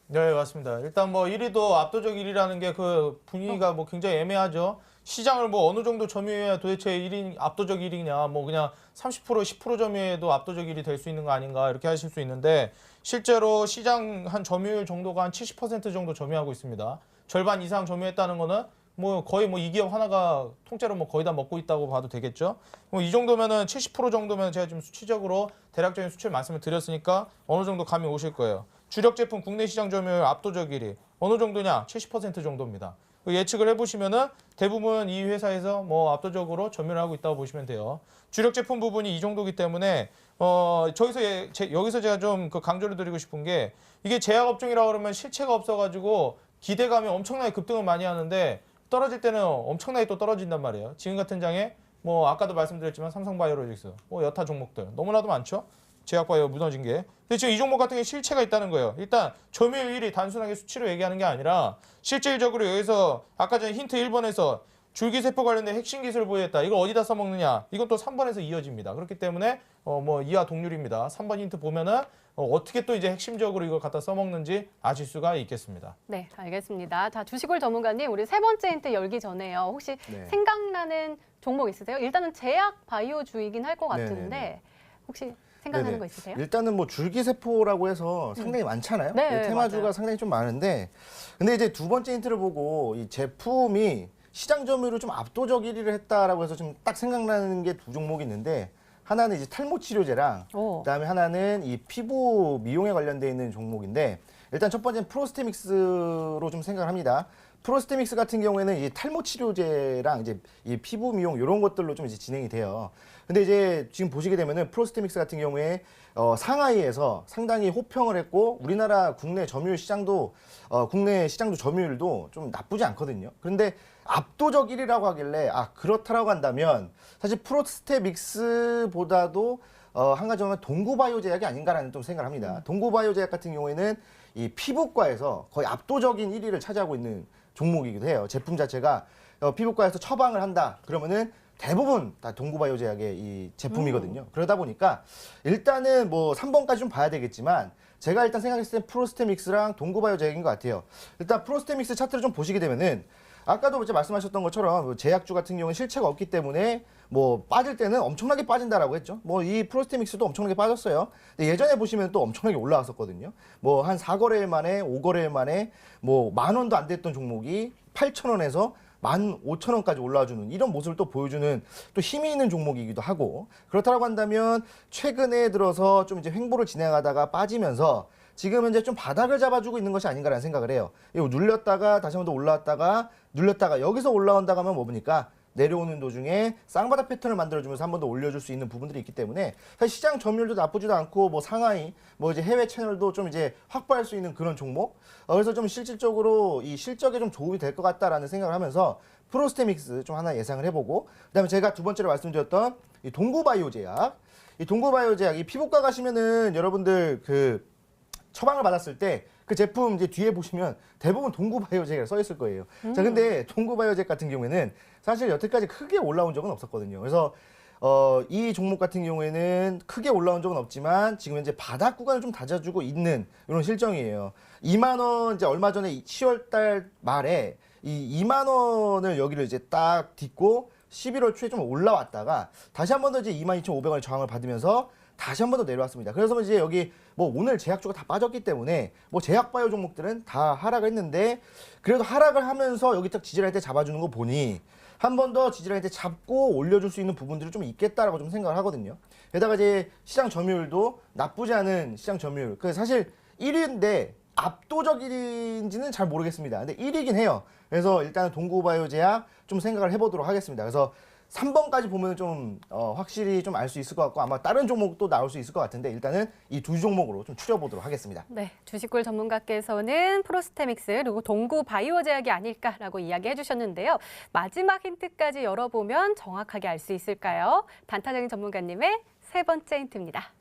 네, 맞습니다. 일단 뭐 1위도 압도적 1위라는 게 그 분위기가 뭐 굉장히 애매하죠. 시장을 뭐 어느 정도 점유해야 도대체 1위, 압도적 1위냐, 뭐 그냥 30%, 10% 점유해도 압도적 1위 될 수 있는 거 아닌가 이렇게 하실 수 있는데 실제로 시장 한 점유율 정도가 한 70% 정도 점유하고 있습니다. 절반 이상 점유했다는 거는 뭐 거의 뭐 이 기업 하나가 통째로 뭐 거의 다 먹고 있다고 봐도 되겠죠. 뭐 이 정도면은 70% 정도면 제가 지금 수치적으로 대략적인 수치를 말씀을 드렸으니까 어느 정도 감이 오실 거예요. 주력 제품 국내 시장 점유율 압도적 1위. 어느 정도냐? 70% 정도입니다. 예측을 해보시면은 대부분 이 회사에서 뭐 압도적으로 점유를 하고 있다고 보시면 돼요. 주력 제품 부분이 이 정도기 때문에 여기서 제가 좀 그 강조를 드리고 싶은 게 이게 제약업종이라고 그러면 실체가 없어가지고 기대감이 엄청나게 급등을 많이 하는데 떨어질 때는 엄청나게 또 떨어진단 말이에요. 지금 같은 장에 뭐 아까도 말씀드렸지만 삼성바이오로직스, 뭐 여타 종목들 너무나도 많죠. 제약바이오 무너진 게. 근데 지금 이 종목 같은 게 실체가 있다는 거예요. 일단 점유율 1위 단순하게 수치로 얘기하는 게 아니라 실질적으로 여기서 아까 전에 힌트 1번에서 줄기세포 관련된 핵심 기술을 보유했다. 이걸 어디다 써먹느냐? 이건 또 3번에서 이어집니다. 그렇기 때문에 뭐 이하 동률입니다. 3번 힌트 보면은 어떻게 또 이제 핵심적으로 이걸 갖다 써먹는지 아실 수가 있겠습니다. 네, 알겠습니다. 자, 주식을 전문가님, 우리 세 번째 힌트 열기 전에요. 혹시 네. 생각나는 종목 있으세요? 일단은 제약 바이오주이긴 할 것 같은데 네네네. 혹시 생각나는 네네. 거 있으세요? 일단은 뭐 줄기세포라고 해서 상당히 많잖아요. 네, 테마주가 맞아요. 상당히 좀 많은데 근데 이제 두 번째 힌트를 보고 이 제품이 시장 점유율을 좀 압도적 1위를 했다라고 해서 좀 딱 생각나는 게 두 종목이 있는데 하나는 이제 탈모 치료제랑 그다음에 하나는 이 피부 미용에 관련돼 있는 종목인데 일단 첫 번째는 프로스테믹스로 좀 생각을 합니다. 프로스테믹스 같은 경우에는 이 탈모 치료제랑 이제 이 피부 미용 이런 것들로 좀 이제 진행이 돼요. 근데 이제 지금 보시게 되면은 프로스테믹스 같은 경우에 상하이에서 상당히 호평을 했고 우리나라 국내 점유율 시장도 국내 시장도 점유율도 좀 나쁘지 않거든요. 그런데 압도적 1위라고 하길래 그렇다라고 한다면 사실 프로스테믹스보다도 한 가지 보면 동구바이오제약이 아닌가라는 좀 생각을 합니다. 동구바이오제약 같은 경우에는 이 피부과에서 거의 압도적인 1위를 차지하고 있는 종목이기도 해요. 제품 자체가 피부과에서 처방을 한다. 그러면은 대부분 다 동구바이오제약의 이 제품이거든요. 그러다 보니까 일단은 뭐 3번까지 좀 봐야 되겠지만 제가 일단 생각했을 때 프로스테믹스랑 동구바이오제약인 것 같아요. 일단 프로스테믹스 차트를 좀 보시게 되면은 아까도 이제 말씀하셨던 것처럼 제약주 같은 경우는 실체가 없기 때문에 뭐 빠질 때는 엄청나게 빠진다라고 했죠. 뭐 이 프로스테믹스도 엄청나게 빠졌어요. 근데 예전에 보시면 또 엄청나게 올라왔었거든요. 뭐 한 4거래일 만에 5거래일 만에 뭐 10,000원도 안 됐던 종목이 8,000원에서 15,000원까지 올라와주는 이런 모습을 또 보여주는 또 힘이 있는 종목이기도 하고 그렇다고 한다면 최근에 들어서 좀 이제 횡보를 진행하다가 빠지면서 지금 현재 좀 바닥을 잡아주고 있는 것이 아닌가라는 생각을 해요. 이거 눌렸다가 다시 한번 더 올라왔다가 눌렸다가 여기서 올라온다고 하면 뭐 보니까 내려오는 도중에 쌍바닥 패턴을 만들어주면서 한 번 더 올려줄 수 있는 부분들이 있기 때문에 사실 시장 점유율도 나쁘지도 않고 뭐 상하이 뭐 이제 해외 채널도 좀 이제 확보할 수 있는 그런 종목. 그래서 좀 실질적으로 이 실적에 좀 도움이 될 것 같다라는 생각을 하면서 프로스테믹스 좀 하나 예상을 해보고 그다음에 제가 두 번째로 말씀드렸던 이 동구바이오제약. 이 동구바이오제약 이 피부과 가시면은 여러분들 그 처방을 받았을 때 그 제품 이제 뒤에 보시면 대부분 동구바이오제약이라고 써 있을 거예요. 자, 근데 동구바이오제약 같은 경우에는 사실 여태까지 크게 올라온 적은 없었거든요. 그래서 이 종목 같은 경우에는 크게 올라온 적은 없지만 지금 현재 바닥 구간을 좀 다져주고 있는 이런 실정이에요. 2만 원 이제 얼마 전에 10월 달 말에 이 2만 원을 여기를 이제 딱 딛고 11월 초에 좀 올라왔다가 다시 한 번 더 이제 22,500원의 저항을 받으면서 다시 한 번 더 내려왔습니다. 그래서 이제 여기 뭐 오늘 제약주가 다 빠졌기 때문에 뭐 제약바이오 종목들은 다 하락을 했는데 그래도 하락을 하면서 여기 딱 지지할 때 잡아주는 거 보니 한 번 더 지지라인때 잡고 올려줄 수 있는 부분들이 좀 있겠다라고 좀 생각을 하거든요. 게다가 이제 시장 점유율도 나쁘지 않은 시장 점유율. 그 사실 1위인데 압도적 1위인지는 잘 모르겠습니다. 근데 1위긴 해요. 그래서 일단은 동구바이오제약 좀 생각을 해보도록 하겠습니다. 그래서 3번까지 보면 좀 확실히 좀 알 수 있을 것 같고 아마 다른 종목도 나올 수 있을 것 같은데 일단은 이 두 종목으로 좀 추려보도록 하겠습니다. 네, 주식굴 전문가께서는 프로스테믹스 그리고 동구바이오제약이 아닐까라고 이야기해 주셨는데요. 마지막 힌트까지 열어보면 정확하게 알 수 있을까요? 단타장인 전문가님의 세 번째 힌트입니다.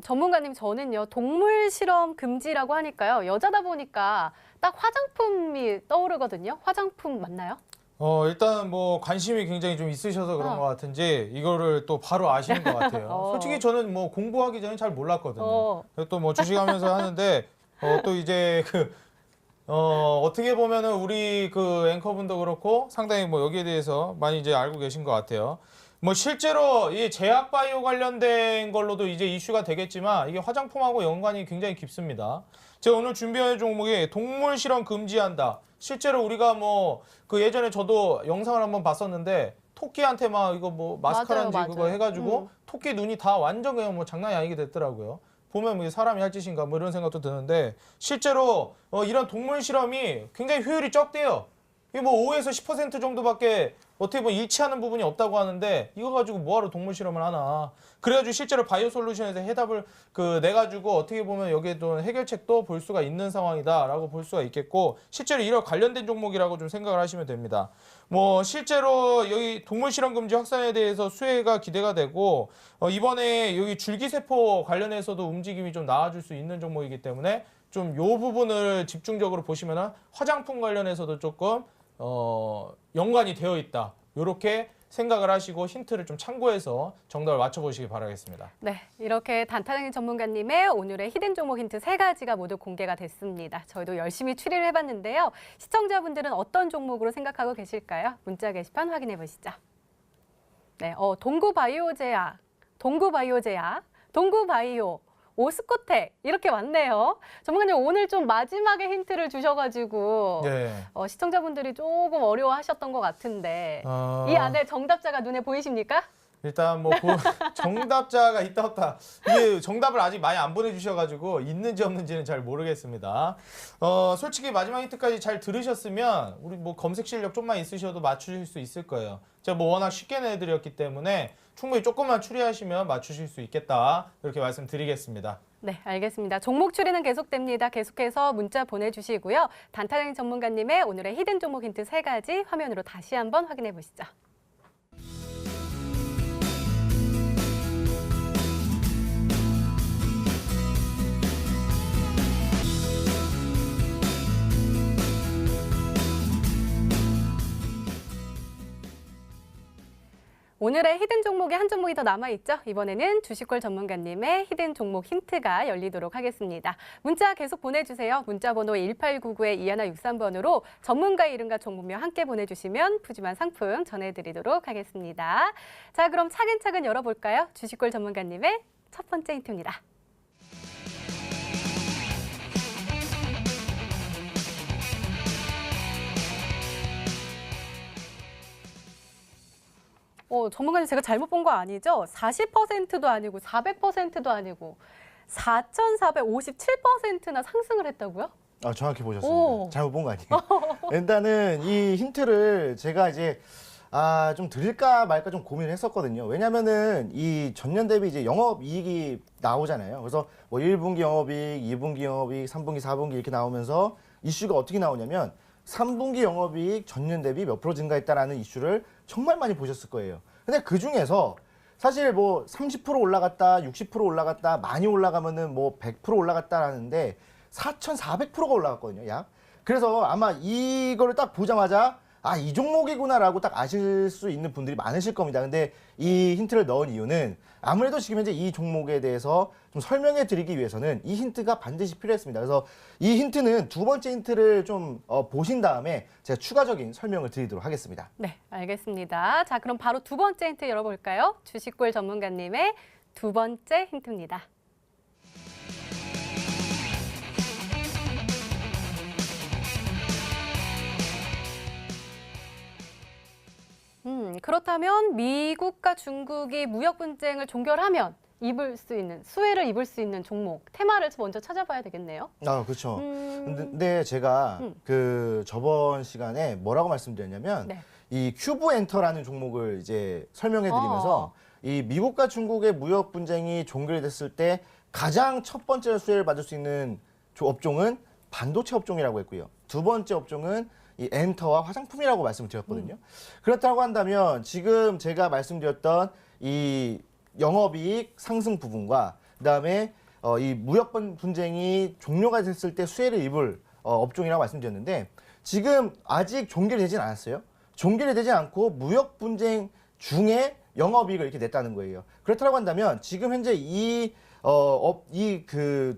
전문가님, 저는요, 동물 실험 금지라고 하니까요, 여자다 보니까 딱 화장품이 떠오르거든요. 화장품 맞나요? 일단 뭐 관심이 굉장히 좀 있으셔서 그런 것 같은지 이거를 또 바로 아시는 것 같아요. 솔직히 저는 뭐 공부하기 전에 잘 몰랐거든요. 또 뭐 주식하면서 하는데 또 이제 어떻게 보면은 우리 그 앵커분도 그렇고 상당히 뭐 여기에 대해서 많이 이제 알고 계신 것 같아요. 뭐 실제로 이 제약 바이오 관련된 걸로도 이제 이슈가 되겠지만 이게 화장품하고 연관이 굉장히 깊습니다. 제가 오늘 준비한 종목이 동물 실험 금지한다. 실제로 우리가 뭐 그 예전에 저도 영상을 한번 봤었는데 토끼한테 막 이거 뭐 마스카라인지 맞아요. 그거 해가지고 토끼 눈이 다 완전 그냥 뭐 장난이 아니게 됐더라고요. 보면 뭐 사람이 할 짓인가 뭐 이런 생각도 드는데 실제로 이런 동물 실험이 굉장히 효율이 적대요. 이게 뭐 5에서 10% 정도밖에 어떻게 보면 일치하는 부분이 없다고 하는데 이거 가지고 뭐하러 동물 실험을 하나. 그래가지고 실제로 바이오 솔루션에서 해답을 내가지고 어떻게 보면 여기에 또 해결책도 볼 수가 있는 상황이다라고 볼 수가 있겠고 실제로 이런 관련된 종목이라고 좀 생각을 하시면 됩니다. 뭐 실제로 여기 동물 실험 금지 확산에 대해서 수혜가 기대가 되고 이번에 여기 줄기세포 관련해서도 움직임이 좀 나아질 수 있는 종목이기 때문에 좀 요 부분을 집중적으로 보시면은 화장품 관련해서도 조금 연관이 되어 있다. 이렇게 생각을 하시고 힌트를 좀 참고해서 정답을 맞춰보시기 바라겠습니다. 네, 이렇게 단타장인 전문가님의 오늘의 히든 종목 힌트 3가지가 모두 공개가 됐습니다. 저희도 열심히 추리를 해봤는데요. 시청자분들은 어떤 종목으로 생각하고 계실까요? 문자 게시판 확인해 보시죠. 네, 동구바이오제약, 동구바이오, 오스코텍 이렇게 왔네요. 전문가님 오늘 좀 마지막에 힌트를 주셔가지고 네. 시청자분들이 조금 어려워하셨던 것 같은데 이 안에 정답자가 눈에 보이십니까? 일단 뭐 정답자가 있다 없다 이게 정답을 아직 많이 안 보내주셔가지고 있는지 없는지는 잘 모르겠습니다. 솔직히 마지막 힌트까지 잘 들으셨으면 우리 뭐 검색 실력 좀만 있으셔도 맞추실 수 있을 거예요. 제가 뭐 워낙 쉽게 내드렸기 때문에 충분히 조금만 추리하시면 맞추실 수 있겠다 이렇게 말씀드리겠습니다. 네, 알겠습니다. 종목 추리는 계속됩니다. 계속해서 문자 보내주시고요. 단타장인 전문가님의 오늘의 히든 종목 힌트 3가지 화면으로 다시 한번 확인해 보시죠. 오늘의 히든 종목이 한 종목이 더 남아있죠? 이번에는 주식걸 전문가님의 히든 종목 힌트가 열리도록 하겠습니다. 문자 계속 보내주세요. 문자 번호 1899-2163번으로 전문가의 이름과 종목명 함께 보내주시면 푸짐한 상품 전해드리도록 하겠습니다. 자, 그럼 차근차근 열어볼까요? 주식걸 전문가님의 첫 번째 힌트입니다. 전문가님 제가 잘못 본 거 아니죠? 40%도 아니고 400%도 아니고 4,457%나 상승을 했다고요? 정확히 보셨습니다. 오. 잘못 본 거 아니에요. 일단은 이 힌트를 제가 이제 좀 드릴까 말까 좀 고민을 했었거든요. 왜냐면은 이 전년 대비 이제 영업이익이 나오잖아요. 그래서 뭐 1분기 영업이익, 2분기 영업이익, 3분기, 4분기 이렇게 나오면서 이슈가 어떻게 나오냐면 3분기 영업이익 전년 대비 몇 프로 증가했다라는 이슈를 정말 많이 보셨을 거예요. 근데 그 중에서 사실 뭐 30% 올라갔다, 60% 올라갔다, 많이 올라가면은 뭐 100% 올라갔다라는데 4,400%가 올라갔거든요, 약. 그래서 아마 이거를 딱 보자마자 이 종목이구나라고 딱 아실 수 있는 분들이 많으실 겁니다. 근데 이 힌트를 넣은 이유는 아무래도 지금 현재 이 종목에 대해서 좀 설명해 드리기 위해서는 이 힌트가 반드시 필요했습니다. 그래서 이 힌트는 두 번째 힌트를 좀 보신 다음에 제가 추가적인 설명을 드리도록 하겠습니다. 네, 알겠습니다. 자, 그럼 바로 두 번째 힌트 열어볼까요? 주식골 전문가님의 두 번째 힌트입니다. 그렇다면 미국과 중국이 무역 분쟁을 종결하면 수혜를 입을 수 있는 종목, 테마를 먼저 찾아봐야 되겠네요. 그렇죠. 근데 제가 그 저번 시간에 뭐라고 말씀드렸냐면 네. 이 큐브 엔터라는 종목을 이제 설명해 드리면서 이 미국과 중국의 무역 분쟁이 종결이 됐을 때 가장 첫 번째 수혜를 받을 수 있는 업종은 반도체 업종이라고 했고요. 두 번째 업종은 이 엔터와 화장품이라고 말씀을 드렸거든요. 그렇다고 한다면 지금 제가 말씀드렸던 이 영업이익 상승 부분과 그다음에 이 무역 분쟁이 종료가 됐을 때 수혜를 입을 업종이라고 말씀드렸는데 지금 아직 종결이 되진 않았어요. 종결이 되지 않고 무역 분쟁 중에 영업이익을 이렇게 냈다는 거예요. 그렇다고 한다면 지금 현재 이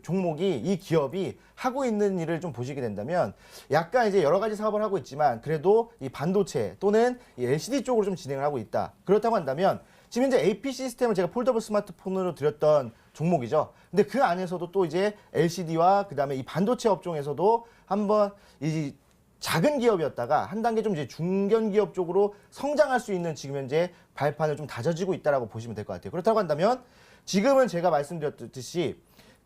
종목이, 이 기업이 하고 있는 일을 좀 보시게 된다면 약간 이제 여러 가지 사업을 하고 있지만 그래도 이 반도체 또는 이 LCD 쪽으로 좀 진행을 하고 있다. 그렇다고 한다면 지금 현재 AP 시스템을 제가 폴더블 스마트폰으로 드렸던 종목이죠. 근데 그 안에서도 또 이제 LCD와 그다음에 이 반도체 업종에서도 한번 이 작은 기업이었다가 한 단계 좀 이제 중견 기업 쪽으로 성장할 수 있는 지금 현재 발판을 좀 다져지고 있다라고 보시면 될 것 같아요. 그렇다고 한다면 지금은 제가 말씀드렸듯이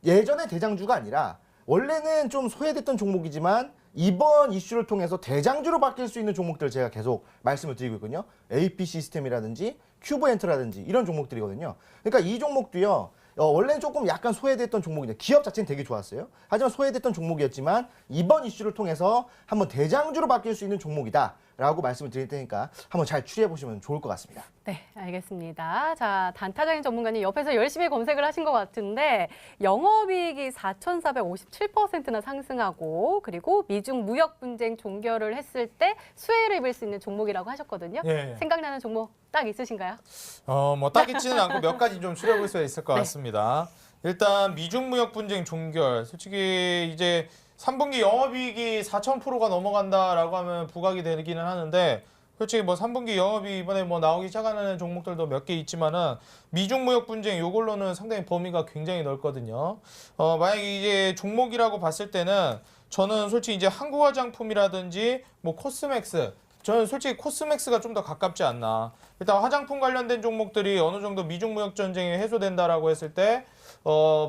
예전의 대장주가 아니라 원래는 좀 소외됐던 종목이지만 이번 이슈를 통해서 대장주로 바뀔 수 있는 종목들 제가 계속 말씀을 드리고 있거든요. AP 시스템이라든지 큐브 엔터라든지 이런 종목들이거든요. 그러니까 이 종목도요. 원래는 조금 약간 소외됐던 종목인데 기업 자체는 되게 좋았어요. 하지만 소외됐던 종목이었지만 이번 이슈를 통해서 한번 대장주로 바뀔 수 있는 종목이다라고 말씀을 드릴 테니까 한번 잘 추리해 보시면 좋을 것 같습니다. 네, 알겠습니다. 자, 단타장인 전문가님 옆에서 열심히 검색을 하신 것 같은데 영업이익이 4,457%나 상승하고 그리고 미중 무역 분쟁 종결을 했을 때 수혜를 입을 수 있는 종목이라고 하셨거든요. 예. 생각나는 종목 딱 있으신가요? 뭐 딱 있지는 않고 몇 가지 좀 추려볼 수 있을 것 네. 같습니다. 일단 미중 무역 분쟁 종결. 솔직히 이제 3분기 영업이익이 4,000%가 넘어간다라고 하면 부각이 되기는 하는데 솔직히 뭐 3분기 영업이 이번에 뭐 나오기 시작하는 종목들도 몇 개 있지만은 미중 무역 분쟁 요걸로는 상당히 범위가 굉장히 넓거든요. 만약에 이제 종목이라고 봤을 때는 저는 솔직히 이제 한국화장품이라든지 뭐 코스맥스 저는 솔직히 코스맥스가 좀 더 가깝지 않나. 일단 화장품 관련된 종목들이 어느 정도 미중 무역 전쟁이 해소된다라고 했을 때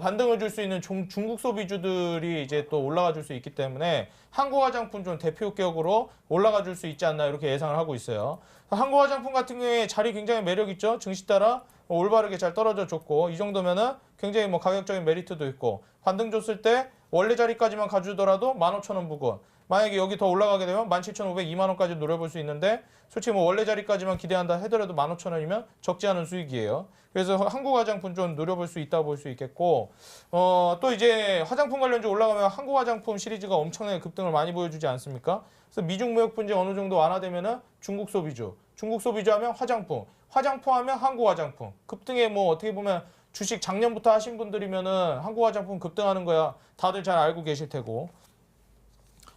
반등을 줄 수 있는 중국 소비주들이 이제 또 올라가 줄 수 있기 때문에 한국 화장품 좀 대표격으로 올라가 줄 수 있지 않나 이렇게 예상을 하고 있어요. 한국 화장품 같은 경우에 자리 굉장히 매력 있죠. 증시 따라 올바르게 잘 떨어져 줬고 이 정도면은 굉장히 뭐 가격적인 메리트도 있고 반등 줬을 때 원래 자리까지만 가주더라도 15,000원 부근. 만약에 여기 더 올라가게 되면 17,500, 2만 원까지 노려볼 수 있는데 솔직히 뭐 원래 자리까지만 기대한다 하더라도 15,000원이면 적지 않은 수익이에요. 그래서 한국 화장품 좀 노려볼 수 있다 볼 수 있겠고 또 이제 화장품 관련주 올라가면 한국 화장품 시리즈가 엄청나게 급등을 많이 보여주지 않습니까? 그래서 미중 무역 분쟁 어느 정도 완화되면은 중국 소비주 하면 화장품 하면 한국 화장품 급등에 뭐 어떻게 보면 주식 작년부터 하신 분들이면은 한국 화장품 급등하는 거야 다들 잘 알고 계실 테고.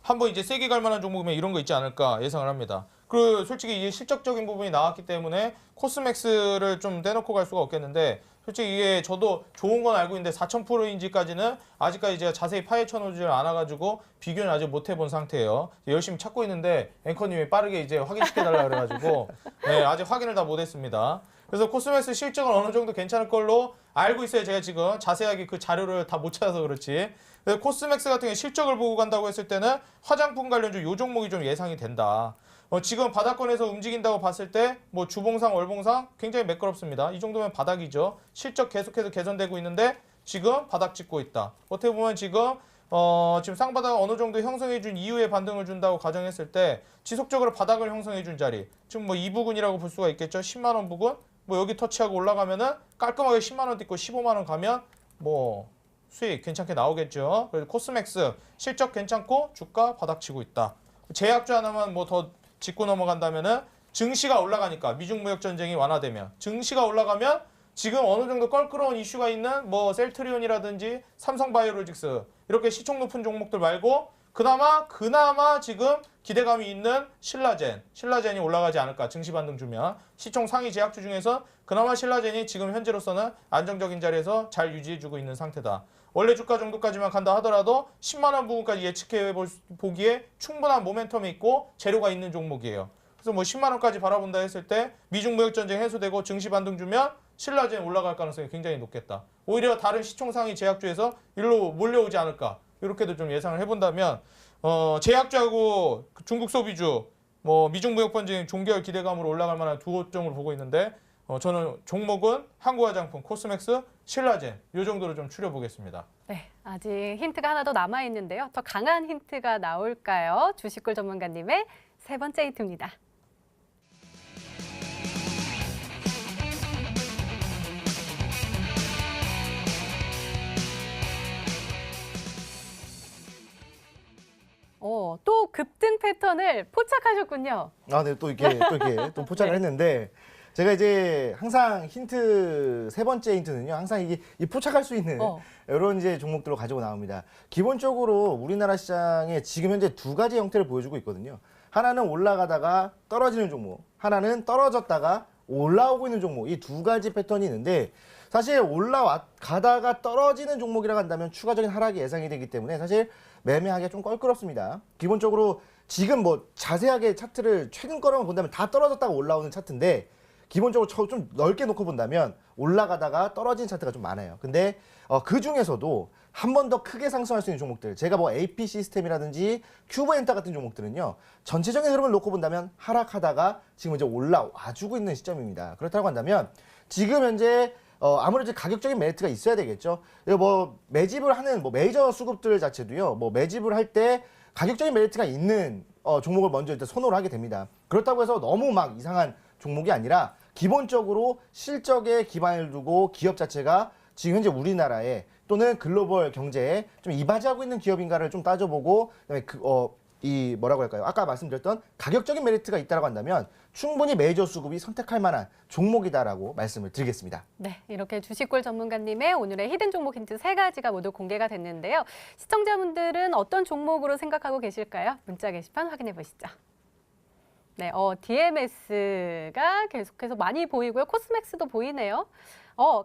한번 이제 세게 갈 만한 종목이면 이런 거 있지 않을까 예상을 합니다. 그 솔직히 이게 실적적인 부분이 나왔기 때문에 코스맥스를 좀 떼놓고 갈 수가 없겠는데 솔직히 이게 저도 좋은 건 알고 있는데 4,000%인지까지는 아직까지 제가 자세히 파헤쳐 놓지를 않아가지고 비교는 아직 못 해본 상태예요. 열심히 찾고 있는데 앵커님이 빠르게 이제 확인시켜달라 그래가지고 네, 아직 확인을 다 못했습니다. 그래서 코스맥스 실적은 어느 정도 괜찮을 걸로 알고 있어요. 제가 지금 자세하게 그 자료를 다 못 찾아서 그렇지. 그래서 코스맥스 같은 경우 실적을 보고 간다고 했을 때는 화장품 관련주 요 종목이 좀 예상이 된다. 지금 바닥권에서 움직인다고 봤을 때 뭐 주봉상 월봉상 굉장히 매끄럽습니다. 이 정도면 바닥이죠. 실적 계속해서 개선되고 있는데 지금 바닥 찍고 있다. 어떻게 보면 지금 쌍바닥 어느 정도 형성해준 이후에 반등을 준다고 가정했을 때 지속적으로 바닥을 형성해준 자리 지금 뭐 이 부근이라고 볼 수가 있겠죠. 10만 원 부근 뭐 여기 터치하고 올라가면은 깔끔하게 10만 원 딛고 15만 원 가면 뭐 수익 괜찮게 나오겠죠. 그래서 코스맥스 실적 괜찮고 주가 바닥치고 있다. 제약주 하나만 뭐 더 짚고 넘어간다면은 증시가 올라가니까 미중 무역 전쟁이 완화되면 증시가 올라가면 지금 어느 정도 껄끄러운 이슈가 있는 뭐 셀트리온이라든지 삼성바이오로직스 이렇게 시총 높은 종목들 말고 그나마 지금 기대감이 있는 신라젠이 올라가지 않을까. 증시 반등 주면 시총 상위 제약주 중에서 그나마 신라젠이 지금 현재로서는 안정적인 자리에서 잘 유지해주고 있는 상태다. 원래 주가 정도까지만 간다 하더라도 10만 원 부분까지 예측해 보기에 충분한 모멘텀이 있고 재료가 있는 종목이에요. 그래서 뭐 10만 원까지 바라본다 했을 때 미중 무역 전쟁 해소되고 증시 반등 주면 신라젠 올라갈 가능성이 굉장히 높겠다. 오히려 다른 시총 상위 제약주에서 일로 몰려오지 않을까. 이렇게도 좀 예상을 해본다면 제약주하고 중국 소비주, 뭐 미중 무역 전쟁 종결 기대감으로 올라갈 만한 두 호점으로 보고 있는데 저는 종목은 한국화장품, 코스맥스, 신라젠 이 정도로 좀 추려보겠습니다. 네, 아직 힌트가 하나 더 남아 있는데요. 더 강한 힌트가 나올까요? 주식꿀 전문가님의 세 번째 힌트입니다. 또 급등 패턴을 포착하셨군요. 아, 네, 또 이렇게 또 포착을 했는데 제가 이제 항상 힌트 세 번째 힌트는요, 항상 이게 포착할 수 있는 이런 이제 종목들로 가지고 나옵니다. 기본적으로 우리나라 시장에 지금 현재 두 가지 형태를 보여주고 있거든요. 하나는 올라가다가 떨어지는 종목, 하나는 떨어졌다가 올라오고 있는 종목, 이 두 가지 패턴이 있는데 사실 올라가다가 떨어지는 종목이라고 한다면 추가적인 하락이 예상이 되기 때문에 사실 매매하기가 좀 껄끄럽습니다. 기본적으로 지금 뭐 자세하게 차트를 최근 거로만 본다면 다 떨어졌다가 올라오는 차트인데 기본적으로 좀 넓게 놓고 본다면 올라가다가 떨어진 차트가 좀 많아요. 근데 그 중에서도 한 번 더 크게 상승할 수 있는 종목들, 제가 뭐 AP 시스템이라든지 큐브엔타 같은 종목들은요, 전체적인 흐름을 놓고 본다면 하락하다가 지금 이제 올라와주고 있는 시점입니다. 그렇다고 한다면 지금 현재 아무래도 가격적인 메리트가 있어야 되겠죠. 뭐 매집을 하는 뭐 메이저 수급들 자체도요, 뭐 매집을 할 때 가격적인 메리트가 있는 종목을 먼저 일단 선호를 하게 됩니다. 그렇다고 해서 너무 막 이상한 종목이 아니라 기본적으로 실적에 기반을 두고 기업 자체가 지금 현재 우리나라에 또는 글로벌 경제에 좀 이바지하고 있는 기업인가를 좀 따져보고 그다음에 이 뭐라고 할까요? 아까 말씀드렸던 가격적인 메리트가 있다고 한다면 충분히 메이저 수급이 선택할 만한 종목이다라고 말씀을 드리겠습니다. 네, 이렇게 주식꿀 전문가님의 오늘의 히든 종목 힌트 세 가지가 모두 공개가 됐는데요. 시청자분들은 어떤 종목으로 생각하고 계실까요? 문자 게시판 확인해 보시죠. 네, DMS가 계속해서 많이 보이고요. 코스맥스도 보이네요.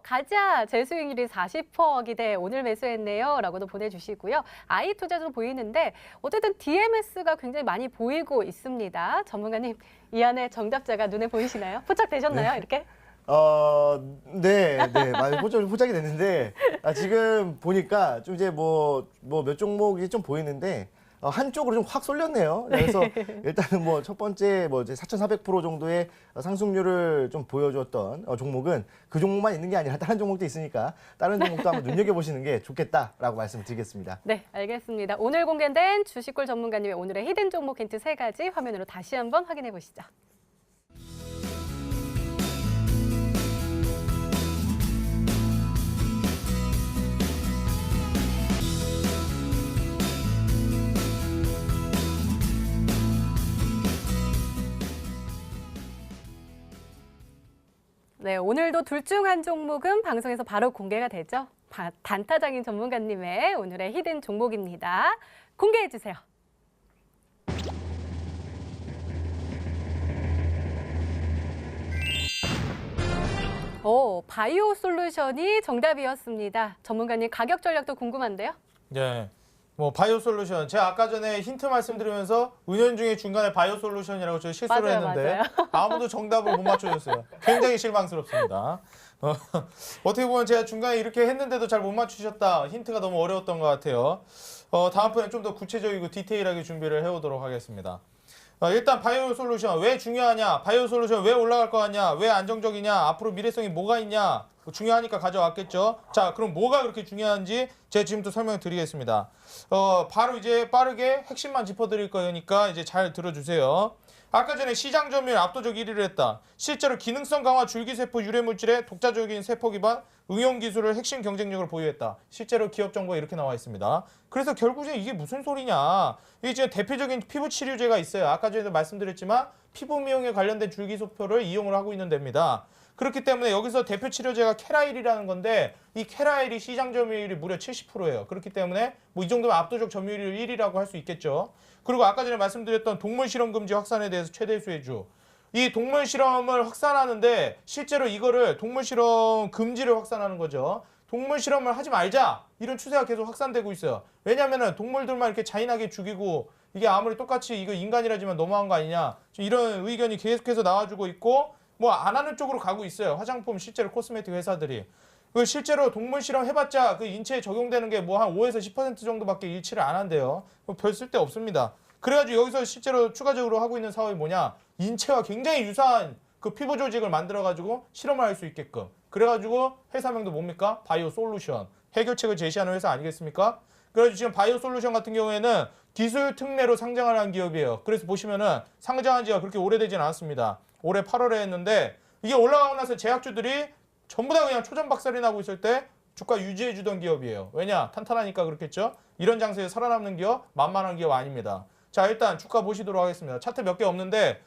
가자 재수익률이 40% 기대 오늘 매수했네요 라고도 보내주시고요. 아이투자도 보이는데 어쨌든 DMS가 굉장히 많이 보이고 있습니다. 전문가님, 이 안에 정답자가 눈에 보이시나요? 포착되셨나요? 네. 이렇게? 네, 많이 포착이 됐는데 지금 보니까 좀 이제 뭐 몇 종목이 좀 보이는데 한쪽으로 좀 확 쏠렸네요. 그래서 일단은 뭐 첫 번째 뭐 이제 4,400% 정도의 상승률을 좀 보여줬던 종목은 그 종목만 있는 게 아니라 다른 종목도 있으니까 다른 종목도 한번 눈여겨보시는 게 좋겠다라고 말씀을 드리겠습니다. 네, 알겠습니다. 오늘 공개된 주식꿀 전문가님의 오늘의 히든 종목 힌트 세 가지 화면으로 다시 한번 확인해 보시죠. 네, 오늘도 둘 중 한 종목은 방송에서 바로 공개가 되죠. 단타장인 전문가님의 오늘의 히든 종목입니다. 공개해 주세요. 바이오 솔루션이 정답이었습니다. 전문가님 가격 전략도 궁금한데요. 네. 뭐 바이오 솔루션, 제가 아까 전에 힌트 말씀드리면서 은연중에 중간에 바이오 솔루션이라고 제가 실수를 했는데 아무도 정답을 못 맞춰줬어요. 굉장히 실망스럽습니다. 어떻게 보면 제가 중간에 이렇게 했는데도 잘 못 맞추셨다. 힌트가 너무 어려웠던 것 같아요. 다음번에 좀 더 구체적이고 디테일하게 준비를 해오도록 하겠습니다. 일단 바이오 솔루션 왜 중요하냐, 바이오 솔루션 왜 올라갈 것 같냐, 왜 안정적이냐, 앞으로 미래성이 뭐가 있냐, 중요하니까 가져왔겠죠. 자, 그럼 뭐가 그렇게 중요한지 제가 지금부터 설명드리겠습니다. 바로 이제 빠르게 핵심만 짚어드릴 거니까 이제 잘 들어주세요. 아까 전에 시장 점유율 압도적 1위를 했다. 실제로 기능성 강화 줄기세포 유래물질의 독자적인 세포 기반 응용 기술을 핵심 경쟁력을 보유했다. 실제로 기업 정보가 이렇게 나와 있습니다. 그래서 결국에 이게 무슨 소리냐. 이게 지금 대표적인 피부 치료제가 있어요. 아까 전에도 말씀드렸지만 피부 미용에 관련된 줄기세포를 이용을 하고 있는 데입니다. 그렇기 때문에 여기서 대표 치료제가 캐라일이라는 건데 이 캐라일이 시장 점유율이 무려 70%예요. 그렇기 때문에 뭐 이 정도면 압도적 점유율 1위라고 할 수 있겠죠. 그리고 아까 전에 말씀드렸던 동물 실험 금지 확산에 대해서 최대 수혜주. 이 동물 실험을 확산하는데 실제로 이거를 동물 실험 금지를 확산하는 거죠. 동물 실험을 하지 말자 이런 추세가 계속 확산되고 있어요. 왜냐하면 동물들만 이렇게 잔인하게 죽이고 이게 아무리 똑같이 이거 인간이라지만 너무한 거 아니냐 이런 의견이 계속해서 나와주고 있고 뭐 안 하는 쪽으로 가고 있어요. 화장품 실제로 코스메틱 회사들이. 그 실제로 동물 실험 해봤자 그 인체에 적용되는 게 뭐 한 5에서 10% 정도밖에 일치를 안 한대요. 별 쓸데 없습니다. 그래가지고 여기서 실제로 추가적으로 하고 있는 사업이 뭐냐? 인체와 굉장히 유사한 그 피부 조직을 만들어가지고 실험을 할 수 있게끔. 그래가지고 회사명도 뭡니까? 바이오 솔루션. 해결책을 제시하는 회사 아니겠습니까? 그래서 지금 바이오 솔루션 같은 경우에는 기술 특례로 상장을 한 기업이에요. 그래서 보시면은 상장한 지가 그렇게 오래되진 않았습니다. 올해 8월에 했는데 이게 올라가고 나서 제약주들이 전부 다 그냥 초전박살이 나고 있을 때 주가 유지해주던 기업이에요. 왜냐? 탄탄하니까 그렇겠죠? 이런 장세에 살아남는 기업, 만만한 기업 아닙니다. 자, 일단 주가 보시도록 하겠습니다. 차트 몇 개 없는데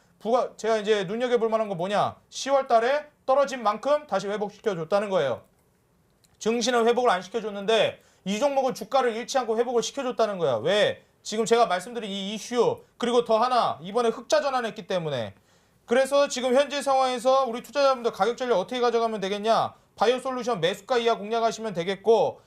제가 이제 눈여겨볼 만한 거 뭐냐? 10월 달에 떨어진 만큼 다시 회복시켜줬다는 거예요. 증시는 회복을 안 시켜줬는데 이 종목은 주가를 잃지 않고 회복을 시켜줬다는 거야. 왜? 지금 제가 말씀드린 이 이슈 그리고 더 하나 이번에 흑자 전환했기 때문에 그래서 지금 현재 상황에서 우리 투자자분들 가격 전략 어떻게 가져가면 되겠냐? 바이오 솔루션 매수가 이하 공략하시면 되겠고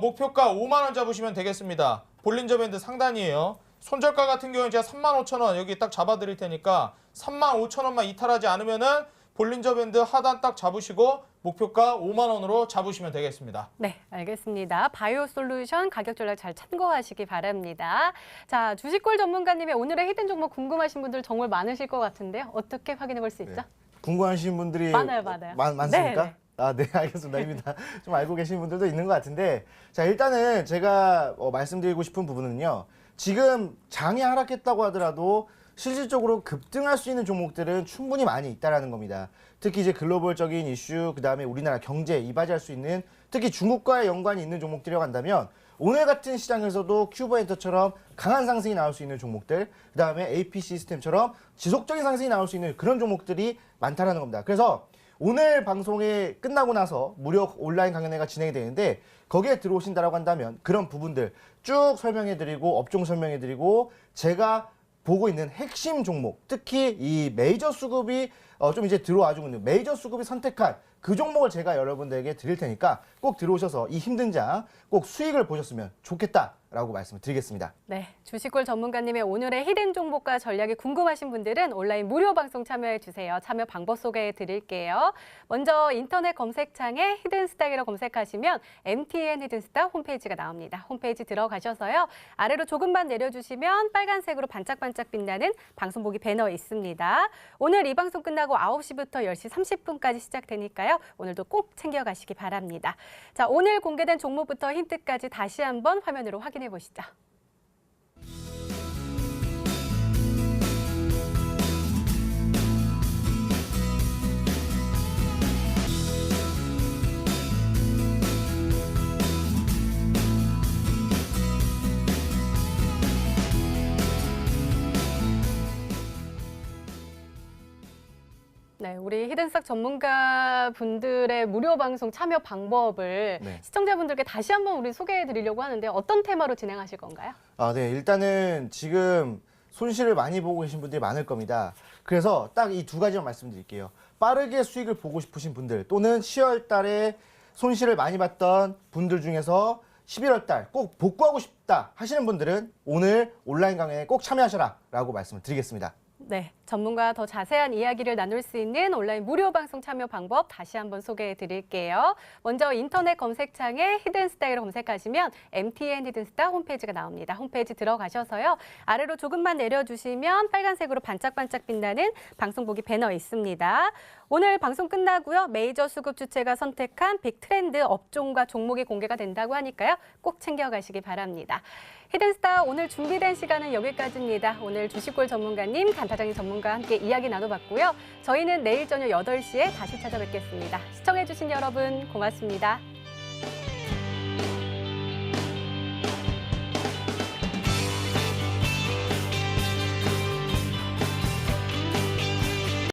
목표가 5만 원 잡으시면 되겠습니다. 볼린저 밴드 상단이에요. 손절가 같은 경우는 제가 35,000원 여기 딱 잡아드릴 테니까 35,000원만 이탈하지 않으면은 볼린저 밴드 하단 딱 잡으시고 목표가 5만 원으로 잡으시면 되겠습니다. 네, 알겠습니다. 바이오 솔루션 가격 전략 잘 참고하시기 바랍니다. 자, 주식골 전문가님의 오늘의 히든 종목 궁금하신 분들 정말 많으실 것 같은데요. 어떻게 확인해 볼 수 있죠? 네. 궁금하신 분들이 많아요. 많습니까? 네. 아, 네, 알겠습니다. 입니다. 좀 알고 계신 분들도 있는 것 같은데, 자, 일단은 제가 말씀드리고 싶은 부분은요. 지금 장이 하락했다고 하더라도 실질적으로 급등할 수 있는 종목들은 충분히 많이 있다라는 겁니다. 특히 이제 글로벌적인 이슈, 그다음에 우리나라 경제에 이바지할 수 있는 특히 중국과의 연관이 있는 종목들이라고 한다면 오늘 같은 시장에서도 큐버엔터처럼 강한 상승이 나올 수 있는 종목들, 그다음에 AP 시스템처럼 지속적인 상승이 나올 수 있는 그런 종목들이 많다라는 겁니다. 그래서 오늘 방송이 끝나고 나서 무료 온라인 강연회가 진행이 되는데 거기에 들어오신다라고 한다면 그런 부분들 쭉 설명해드리고 업종 설명해드리고 제가 보고 있는 핵심 종목, 특히 이 메이저 수급이 좀 이제 들어와주고 있는 메이저 수급이 선택한 그 종목을 제가 여러분들에게 드릴 테니까 꼭 들어오셔서 이 힘든 장 꼭 수익을 보셨으면 좋겠다라고 말씀을 드리겠습니다. 네, 주식골 전문가님의 오늘의 히든 종목과 전략이 궁금하신 분들은 온라인 무료 방송 참여해 주세요. 참여 방법 소개해 드릴게요. 먼저 인터넷 검색창에 히든스탁이라고 검색하시면 MTN 히든스탁 홈페이지가 나옵니다. 홈페이지 들어가셔서요. 아래로 조금만 내려주시면 빨간색으로 반짝반짝 빛나는 방송 보기 배너 있습니다. 오늘 이 방송 끝나고 9시부터 10시 30분까지 시작되니까요. 오늘도 꼭 챙겨가시기 바랍니다. 자, 오늘 공개된 종목부터 힌트까지 다시 한번 화면으로 확인해 보시죠. 네, 우리 히든스탁 전문가 분들의 무료 방송 참여 방법을 네. 시청자분들께 다시 한번 우리 소개해 드리려고 하는데 어떤 테마로 진행하실 건가요? 아, 네. 일단은 지금 손실을 많이 보고 계신 분들이 많을 겁니다. 그래서 딱 이 두 가지만 말씀드릴게요. 빠르게 수익을 보고 싶으신 분들 또는 10월 달에 손실을 많이 봤던 분들 중에서 11월 달 꼭 복구하고 싶다 하시는 분들은 오늘 온라인 강연에 꼭 참여하셔라 라고 말씀을 드리겠습니다. 네, 전문가와 더 자세한 이야기를 나눌 수 있는 온라인 무료 방송 참여 방법 다시 한번 소개해 드릴게요. 먼저 인터넷 검색창에 히든스탁으로 검색하시면 MTN 히든스탁 홈페이지가 나옵니다. 홈페이지 들어가셔서요. 아래로 조금만 내려주시면 빨간색으로 반짝반짝 빛나는 방송 보기 배너 있습니다. 오늘 방송 끝나고요. 메이저 수급 주체가 선택한 빅 트렌드 업종과 종목이 공개가 된다고 하니까요. 꼭 챙겨가시기 바랍니다. 히든스타 오늘 준비된 시간은 여기까지입니다. 오늘 주식골 전문가님, 단타장님 전문가와 함께 이야기 나눠봤고요. 저희는 내일 저녁 8시에 다시 찾아뵙겠습니다. 시청해주신 여러분 고맙습니다.